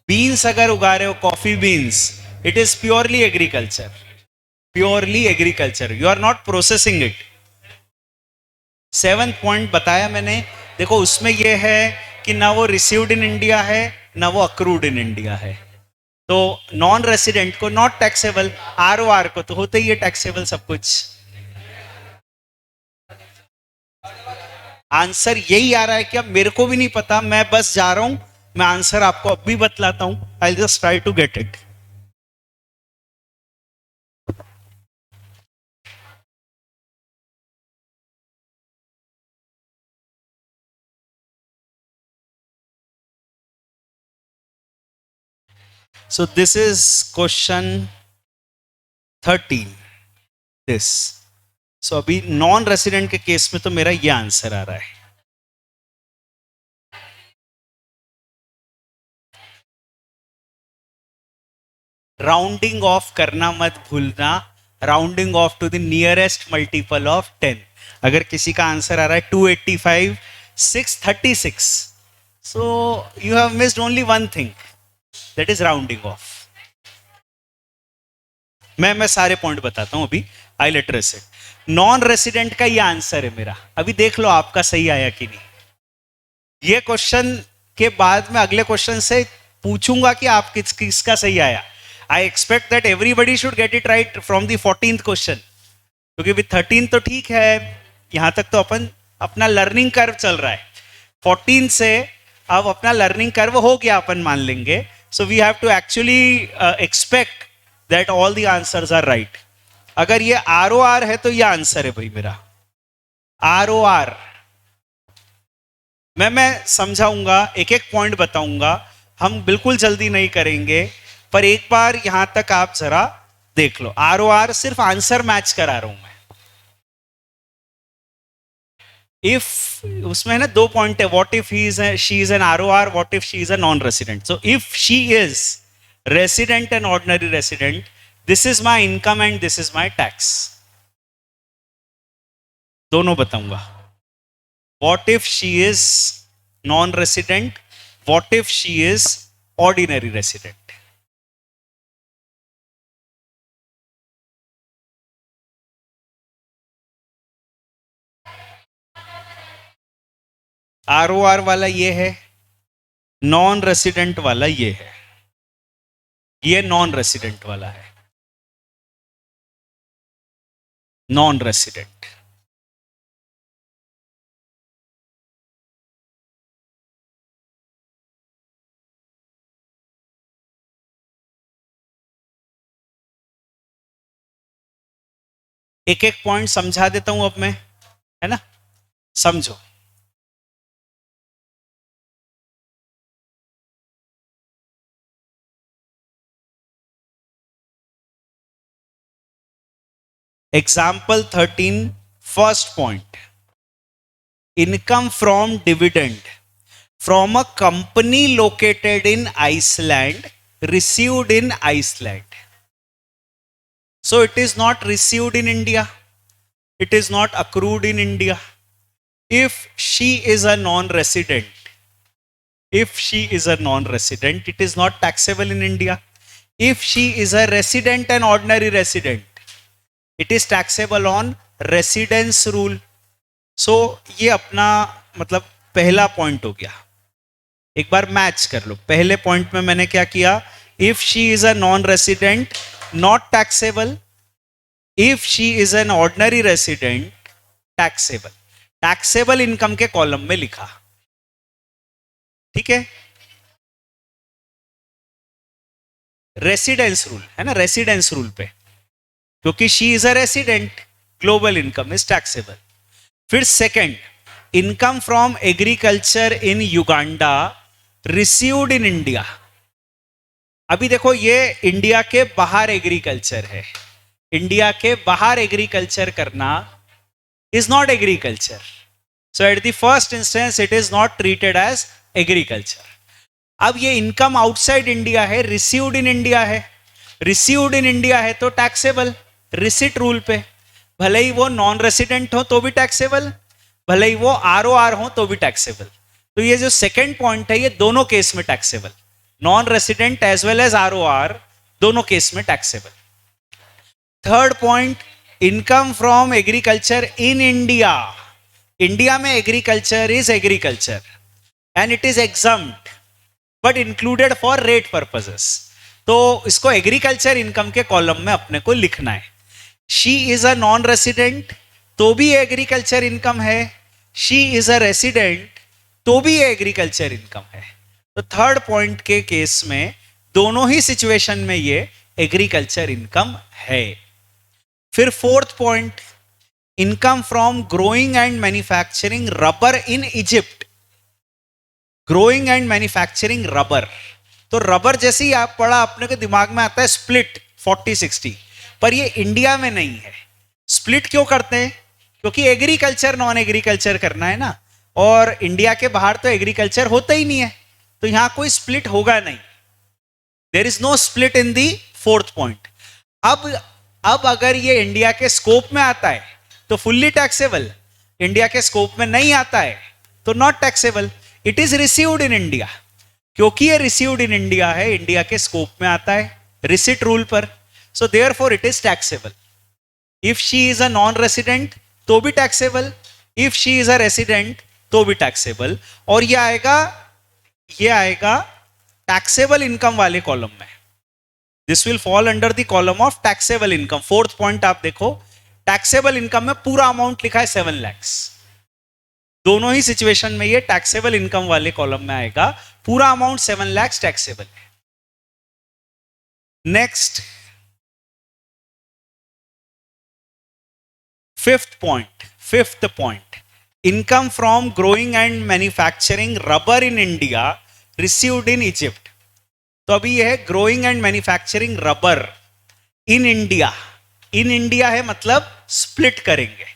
Beans अगर उगा रहे हो, coffee beans, it is purely agriculture. Purely agriculture, you are not processing it. Seventh point बताया मैंने. देखो उसमें यह है कि ना वो रिसीव्ड इन इंडिया है, ना वो अक्रूड इन इंडिया है. तो नॉन रेसिडेंट को नॉट टैक्सेबल, आर को तो होते ही है टैक्सेबल सब कुछ. आंसर यही आ रहा है कि अब मेरे को भी नहीं पता, मैं बस जा रहा हूं. मैं आंसर आपको अब भी बतलाता हूं. I just try to get it. So this is question 13. This. So अभी नॉन रेसिडेंट के केस में तो मेरा ये आंसर आ रहा है. राउंडिंग ऑफ करना मत भूलना. Rounding off to the nearest multiple of 10. अगर किसी का आंसर आ रहा है 285, 636, so you have missed only one thing, that is rounding off. मैं सारे पॉइंट बताता हूं अभी. I let resident. Non resident का ये आंसर है मेरा. अभी देख लो आपका सही आया कि नहीं. ये क्वेश्चन के बाद मैं अगले क्वेश्चन से पूछूंगा कि आप किसका सही आया. I expect that everybody should get it right from the 14th question, क्योंकि विद 13 तो ठीक है, यहां तक तो अपन अपना लर्निंग कर्व चल रहा है. 14 से अब अपना लर्निंग कर्व हो गया अपन मान लेंगे. So we have to actually expect that all the answers are right. अगर ये ROR है तो ये आंसर है भाई मेरा. ROR मैं समझाऊंगा, एक एक पॉइंट बताऊंगा. हम बिल्कुल जल्दी नहीं करेंगे, पर एक बार यहां तक आप जरा देख लो. ROR सिर्फ आंसर मैच करा रहा हूं मैं. इफ उसमें है ना 2 पॉइंट है. What if she is an ROR, what if she is a non resident. So if she is resident and ordinary resident, this is my income and this is my tax. दोनों बताऊंगा. What if she is non resident, what if she is ordinary resident. ROR वाला ये है, non resident वाला ये है. ये non resident वाला है. Non resident. एक एक पॉइंट समझा देता हूं अब मैं, है ना. समझो. Example 13, first point. Income from dividend from a company located in Iceland, received in Iceland. So it is not received in India. It is not accrued in India. If she is a non-resident, it is not taxable in India. If she is a resident and ordinary resident, it is taxable on residence rule. So ये अपना मतलब पहला point हो गया. एक बार match कर लो. पहले point में मैंने क्या किया, if she is a non resident not taxable, if she is an ordinary resident taxable. Taxable income के कॉलम में लिखा. ठीक है. रेसिडेंस रूल है ना, रेसिडेंस रूल पे, क्योंकि she is a resident, global income is taxable. फिर second, income from agriculture in Uganda received in India. अभी देखो ये इंडिया के बाहर एग्रीकल्चर है. इंडिया के बाहर एग्रीकल्चर करना is not agriculture. So at the first instance it is not treated as agriculture. अब ये इनकम आउटसाइड इंडिया है, रिसीव्ड इन इंडिया है, रिसीव्ड इन इंडिया है तो टैक्सेबल रिसिट रूल पे, भले ही वो नॉन रेसिडेंट हो तो भी टैक्सेबल, भले ही वो आरओआर हो तो भी टैक्सेबल। तो ये जो सेकंड पॉइंट है ये दोनों केस में taxable, non resident as well as ROR दोनों केस में taxable. Third point, income from agriculture in India. India में agriculture is agriculture and it is exempt but included for rate purposes, तो इसको agriculture income के column में अपने को लिखना है। She is a non resident तो भी एग्रीकल्चर इनकम है, शी इज अ रेसिडेंट तो भी एग्रीकल्चर इनकम है। तो थर्ड पॉइंट के केस में दोनों ही सिचुएशन में ये एग्रीकल्चर इनकम है। फिर fourth point, income from growing and manufacturing rubber in Egypt. Growing and manufacturing rubber, तो रबर जैसे ही आप पढ़ा अपने को दिमाग में आता है स्प्लिट 40-60, पर ये इंडिया में नहीं है। स्प्लिट क्यों करते हैं? क्योंकि एग्रीकल्चर नॉन एग्रीकल्चर करना है ना, और इंडिया के बाहर तो एग्रीकल्चर होता ही नहीं है, तो यहां कोई स्प्लिट होगा नहीं। There is no split in the fourth point. अब अगर ये इंडिया के स्कोप में आता है तो फुल्ली टैक्सेबल, इंडिया के स्कोप में नहीं आता है तो not taxable. It is received in India, क्योंकि ये रिसीव्ड इन इंडिया है, इंडिया के स्कोप में आता है रिसिट रूल पर, so therefore it is taxable. If she is a non resident तो भी taxable, if she is a resident तो भी टैक्सेबल, और ये आएगा टैक्सेबल इनकम वाले कॉलम में। This will fall under the column of taxable income. Fourth point आप देखो, टैक्सेबल इनकम में पूरा अमाउंट लिखा है 7 लाख। दोनों ही सिचुएशन में ये टैक्सेबल इनकम वाले कॉलम में आएगा, पूरा अमाउंट 7 लाख टैक्सेबल है। Next, fifth point, income from growing and manufacturing rubber in India received in Egypt. तो अभी यह है growing and manufacturing rubber in India. In India है मतलब स्प्लिट करेंगे,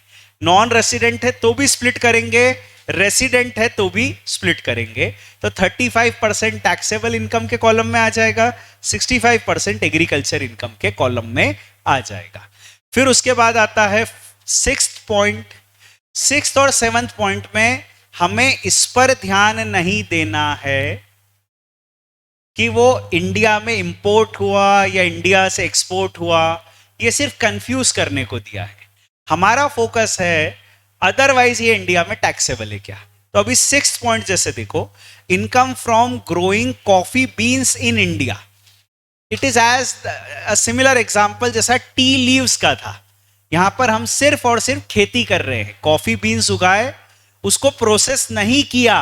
नॉन रेसिडेंट है तो भी स्प्लिट करेंगे, रेसिडेंट है तो भी स्प्लिट करेंगे। तो 35% टैक्सेबल इनकम के कॉलम में आ जाएगा, 65% एग्रीकल्चर इनकम के कॉलम में आ जाएगा। फिर उसके बाद आता है सिक्स्थ पॉइंट। सिक्स्थ और सेवंथ पॉइंट में हमें इस पर ध्यान नहीं देना है कि वो इंडिया में इंपोर्ट हुआ या इंडिया से एक्सपोर्ट हुआ, ये सिर्फ कंफ्यूज करने को दिया है। हमारा फोकस है अदरवाइज ये इंडिया में टैक्सेबल है क्या। तो अभी सिक्स्थ पॉइंट जैसे देखो, income from growing coffee beans in India, it is as a similar example जैसा टी लीव्स का था। यहां पर हम सिर्फ और सिर्फ खेती कर रहे हैं, कॉफी बीन्स उगाए, उसको प्रोसेस नहीं किया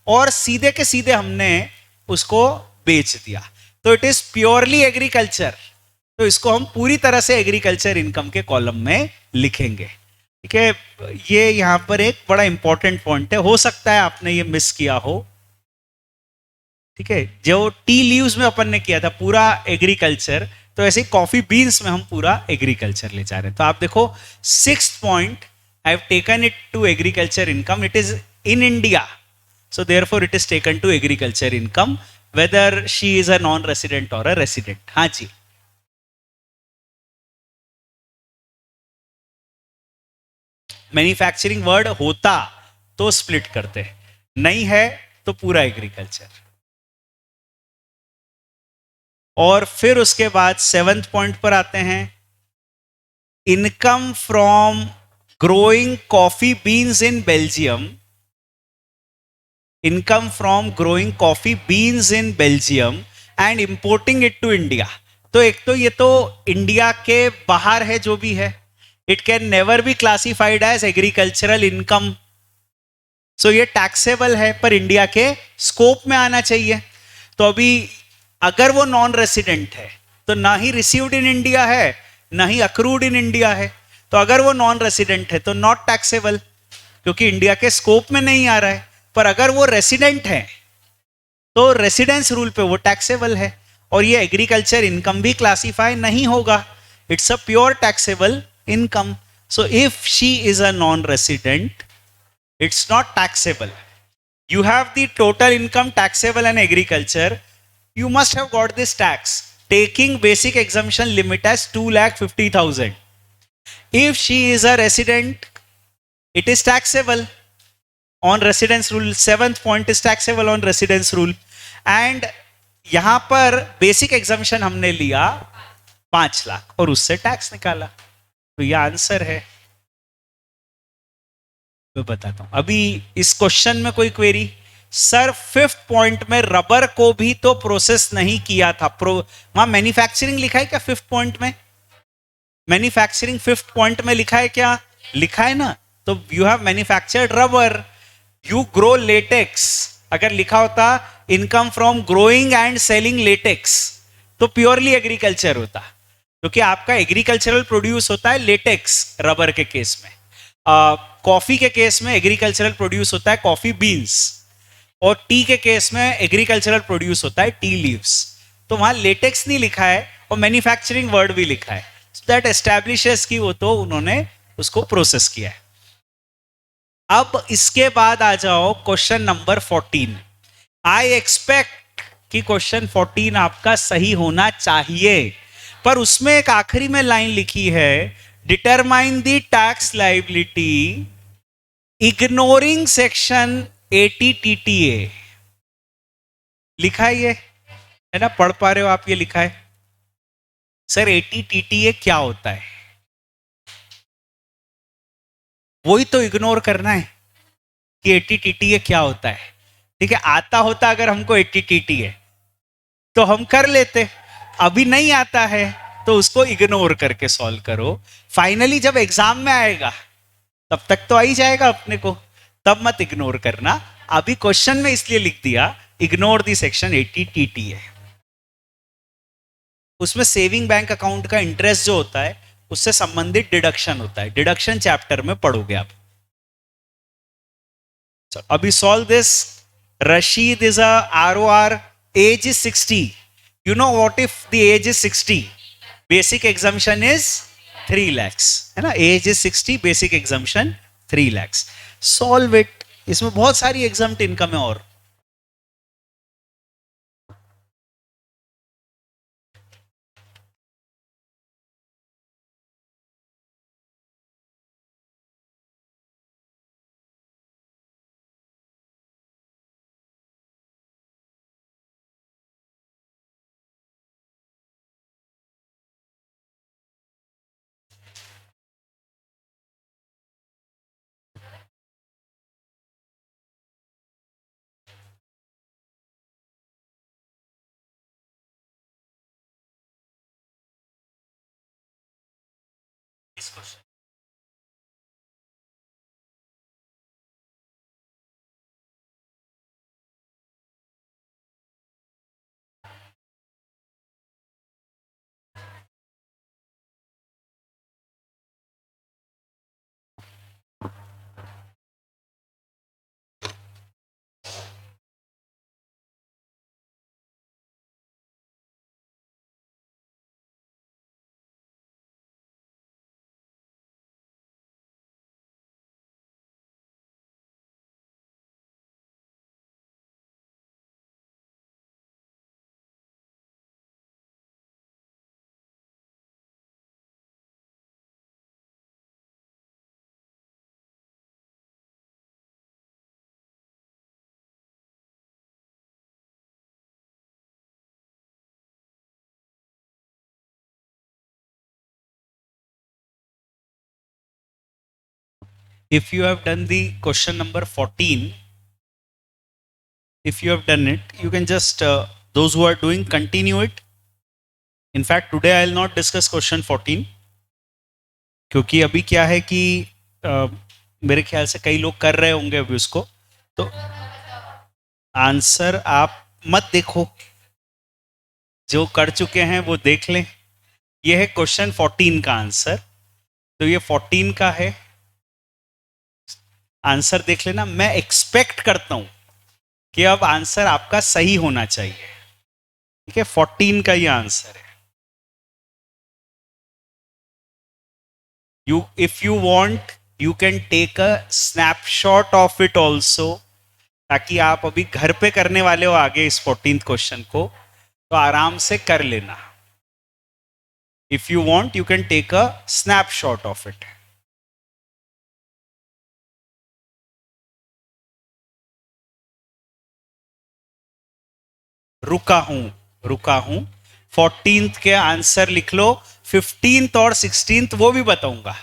और सीधे के सीधे हमने उसको बेच दिया, तो इट इज प्योरली एग्रीकल्चर। तो इसको हम पूरी तरह से एग्रीकल्चर इनकम के कॉलम में लिखेंगे। ठीक है, ये यहां पर एक बड़ा इंपॉर्टेंट पॉइंट है, हो सकता है आपने ये मिस किया हो। ठीक है, जो टी लीव्स में अपन ने किया था पूरा एग्रीकल्चर, तो ऐसे कॉफी बीन्स में हम पूरा एग्रीकल्चर ले जा रहे हैं। तो आप देखो sixth point, I have taken it to agriculture income, it is in India, so therefore it is taken to agriculture income whether she is a non resident or a resident। हाँ जी, manufacturing word होता तो split करते, नहीं है तो पूरा agriculture. और फिर उसके बाद सेवेंथ पॉइंट पर आते हैं, income from growing coffee beans in Belgium, income from growing coffee beans in Belgium and importing it to India. तो एक तो ये तो इंडिया के बाहर है जो भी है, it can never be classified as agricultural income, so ये टैक्सेबल है पर इंडिया के स्कोप में आना चाहिए। तो अभी अगर वो नॉन रेसिडेंट है तो ना ही रिसीव्ड इन इंडिया है ना ही अक्रूड इन इंडिया है, तो अगर वो नॉन रेसिडेंट है तो नॉट टैक्सेबल क्योंकि इंडिया के स्कोप में नहीं आ रहा है। पर अगर वो रेसिडेंट है तो रेसिडेंस रूल पे वो टैक्सेबल है और ये एग्रीकल्चर इनकम भी क्लासिफाई नहीं होगा, it's a pure taxable income. So if she is a non resident it's not taxable, You have the total income taxable and agriculture. You must have got this tax. Taking basic exemption limit as 2,50,000. If she is a resident, it is taxable on residence rule. 7th point is taxable on residence rule. And यहां पर basic एग्जामिशन हमने लिया 5 लाख और उससे tax निकाला, तो ये answer है। मैं बताता हूं अभी इस क्वेश्चन में कोई क्वेरी। सर 5th पॉइंट में रबर को भी तो प्रोसेस नहीं किया था, वहां मैन्युफैक्चरिंग लिखा है क्या 5th पॉइंट में? मैन्युफैक्चरिंग 5th पॉइंट में लिखा है क्या? लिखा है ना। तो you have manufactured rubber, you grow latex. अगर लिखा होता income from growing and selling latex तो प्योरली एग्रीकल्चर होता, क्योंकि आपका एग्रीकल्चरल प्रोड्यूस होता है लेटेक्स रबर के केस में। कॉफी के केस में एग्रीकल्चरल प्रोड्यूस होता है कॉफी बीन्स, और टी के केस में एग्रीकल्चरल प्रोड्यूस होता है टी लीव्स। तो वहां लेटेक्स नहीं लिखा है और मैन्युफैक्चरिंग वर्ड भी लिखा है, सो दैट एस्टैब्लिशेस कि वो तो उन्होंने उसको प्रोसेस किया है। अब इसके बाद आ जाओ क्वेश्चन नंबर 14। आई एक्सपेक्ट कि क्वेश्चन 14 आपका सही होना चाहिए, पर उसमें एक आखिरी में लाइन लिखी है, determine the tax liability ignoring section 80 TTA। लिखा है ये, है ना? पढ़ पा रहे हो आप? ये लिखा है सर 80 TTA क्या होता है? वही तो इग्नोर करना है कि 80 TTA क्या होता है। ठीक है, आता होता अगर हमको 80 TTA तो हम कर लेते, अभी नहीं आता है तो उसको इग्नोर करके सॉल्व करो। फाइनली जब एग्जाम में आएगा तब तक तो आ ही जाएगा अपने को, तब मत इग्नोर करना। अभी क्वेश्चन में इसलिए लिख दिया इग्नोर दी सेक्शन 80 TTA। उसमें सेविंग बैंक अकाउंट का इंटरेस्ट जो होता है उससे संबंधित डिडक्शन होता है, डिडक्शन चैप्टर में पढ़ोगे आप। So, अभी solve this. Rashid is a ROR, age is 60. You know what if the age is 60? Basic exemption is 3 lakhs, है ना? Age is 60, basic exemption 3 lakhs. Solve it. इसमें बहुत सारी exempt income है और इस question if you have done the question number 14, if you have done it, you can just those who are doing continue it. In fact, today I will not discuss question 14 क्योंकि अभी क्या है कि मेरे ख्याल से कई लोग कर रहे होंगे अभी उसको, तो आंसर आप मत देखो, जो कर चुके हैं वो देख लें। ये है क्वेश्चन 14 का आंसर, तो ये 14 का है आंसर, देख लेना। मैं एक्सपेक्ट करता हूं कि अब आंसर आपका सही होना चाहिए। ठीक है, 14 का ये आंसर है। If you want, you can take a snapshot of it also ताकि आप अभी घर पे करने वाले हो आगे इस 14th क्वेश्चन को, तो आराम से कर लेना. If you want you can take a snapshot of it. रुका हूं 14th के आंसर लिख लो. 15th और 16th वो भी बताऊंगा.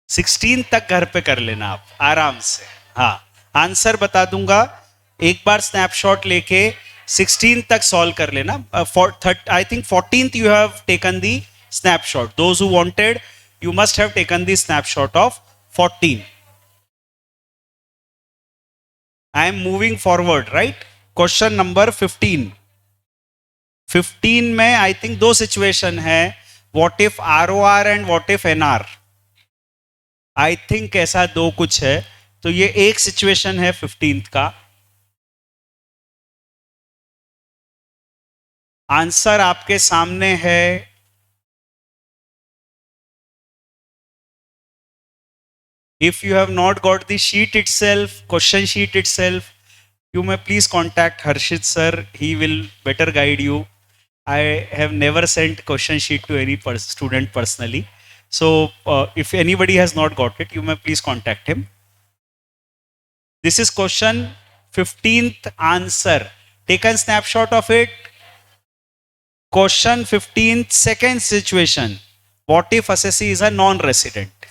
16 तक घर पे कर लेना आप आराम से. हाँ, आंसर बता दूंगा, एक बार स्नैपशॉट लेके 16 तक सॉल्व कर लेना. I think 14th you have taken the snapshot. Those who wanted you must have taken the snapshot of 14. I am moving forward, right. Question number 15 में आई थिंक दो सिचुएशन है, what if ROR and what if NR. I think ऐसा दो कुछ है. तो ये एक सिचुएशन है 15th का. आंसर आपके सामने है. If you have not got the sheet itself, question sheet itself, you may please contact Harshit sir. He will better guide you. I have never sent question sheet to any student personally. So if anybody has not got it, you may please contact him. This is question 15th answer. Take a snapshot of it. Question 15th second situation. What if assessee is a non-resident?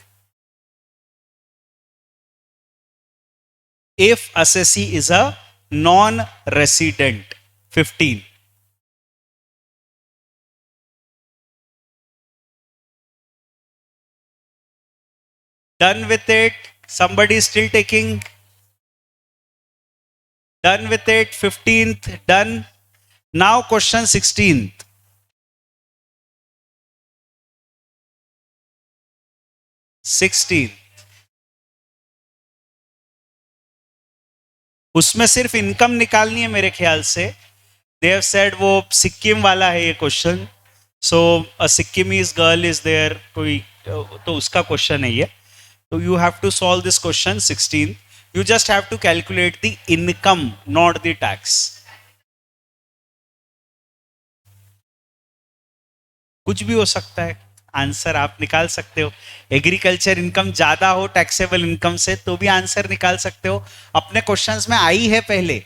If assessee is a non-resident. 15. Done with it. Somebody is still taking. Done with it. 15th done. Now question 16th. 16th. उसमें सिर्फ income निकालनी है मेरे ख्याल से. They have said वो सिक्किम वाला है ये question. So a Sikkimese girl is there, कोई तो उसका क्वेश्चन है ये. तो you have to solve this question 16. You just have to calculate the income, not the tax. कुछ भी हो सकता है, आंसर आप निकाल सकते हो. एग्रीकल्चर इनकम ज्यादा हो टैक्सेबल इनकम से तो भी आंसर निकाल सकते हो. अपने क्वेश्चंस में आई है पहले,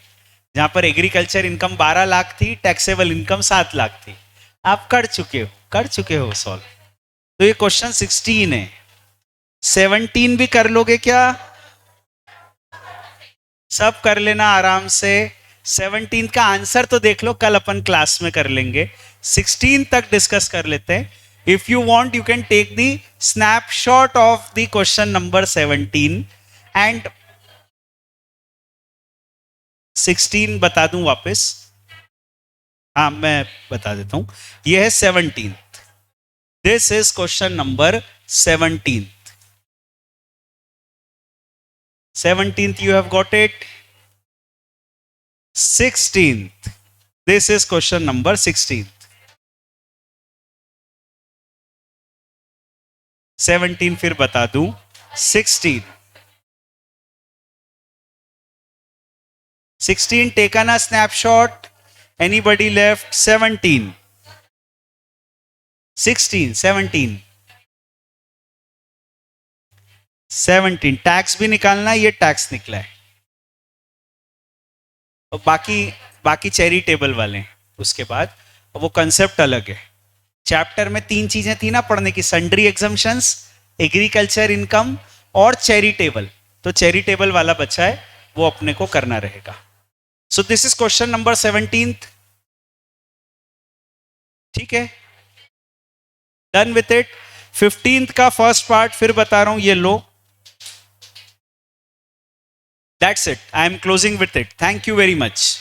जहां पर एग्रीकल्चर इनकम 12 लाख थी, टैक्सेबल इनकम 7 लाख थी. आप कर चुके हो सॉल्व. तो ये क्वेश्चन 16 है. 17 भी कर लोगे क्या? सब कर लेना आराम से. 17 का आंसर तो देख लो, कल अपन क्लास में कर लेंगे. 16 तक डिस्कस कर लेते हैं. If you want, you can take the snapshot of the question number 17 and 16 बता दूं वापस. हाँ, मैं बता देता हूं. यह है 17th. This is question number 17th. 17th you have got it. 16th. This is question number 16th. 17 फिर बता दूं. 16. 16 taken a snapshot. Anybody left? 17. 16, 17. 17. Tax भी निकालना है, ये टैक्स निकला है. और बाकी चैरिटेबल वाले हैं. उसके बाद वो कंसेप्ट अलग है. चैप्टर में 3 चीजें थी ना पढ़ने की, सन्ड्री एग्जम्पशंस, एग्रीकल्चर इनकम और चैरिटेबल. तो चैरिटेबल वाला बचा है, वो अपने को करना रहेगा. सो this is question number 17th. ठीक है, डन विथ इट. 15th का फर्स्ट पार्ट फिर बता रहा हूं, ये लो. That's it. I am closing with it. Thank you very much.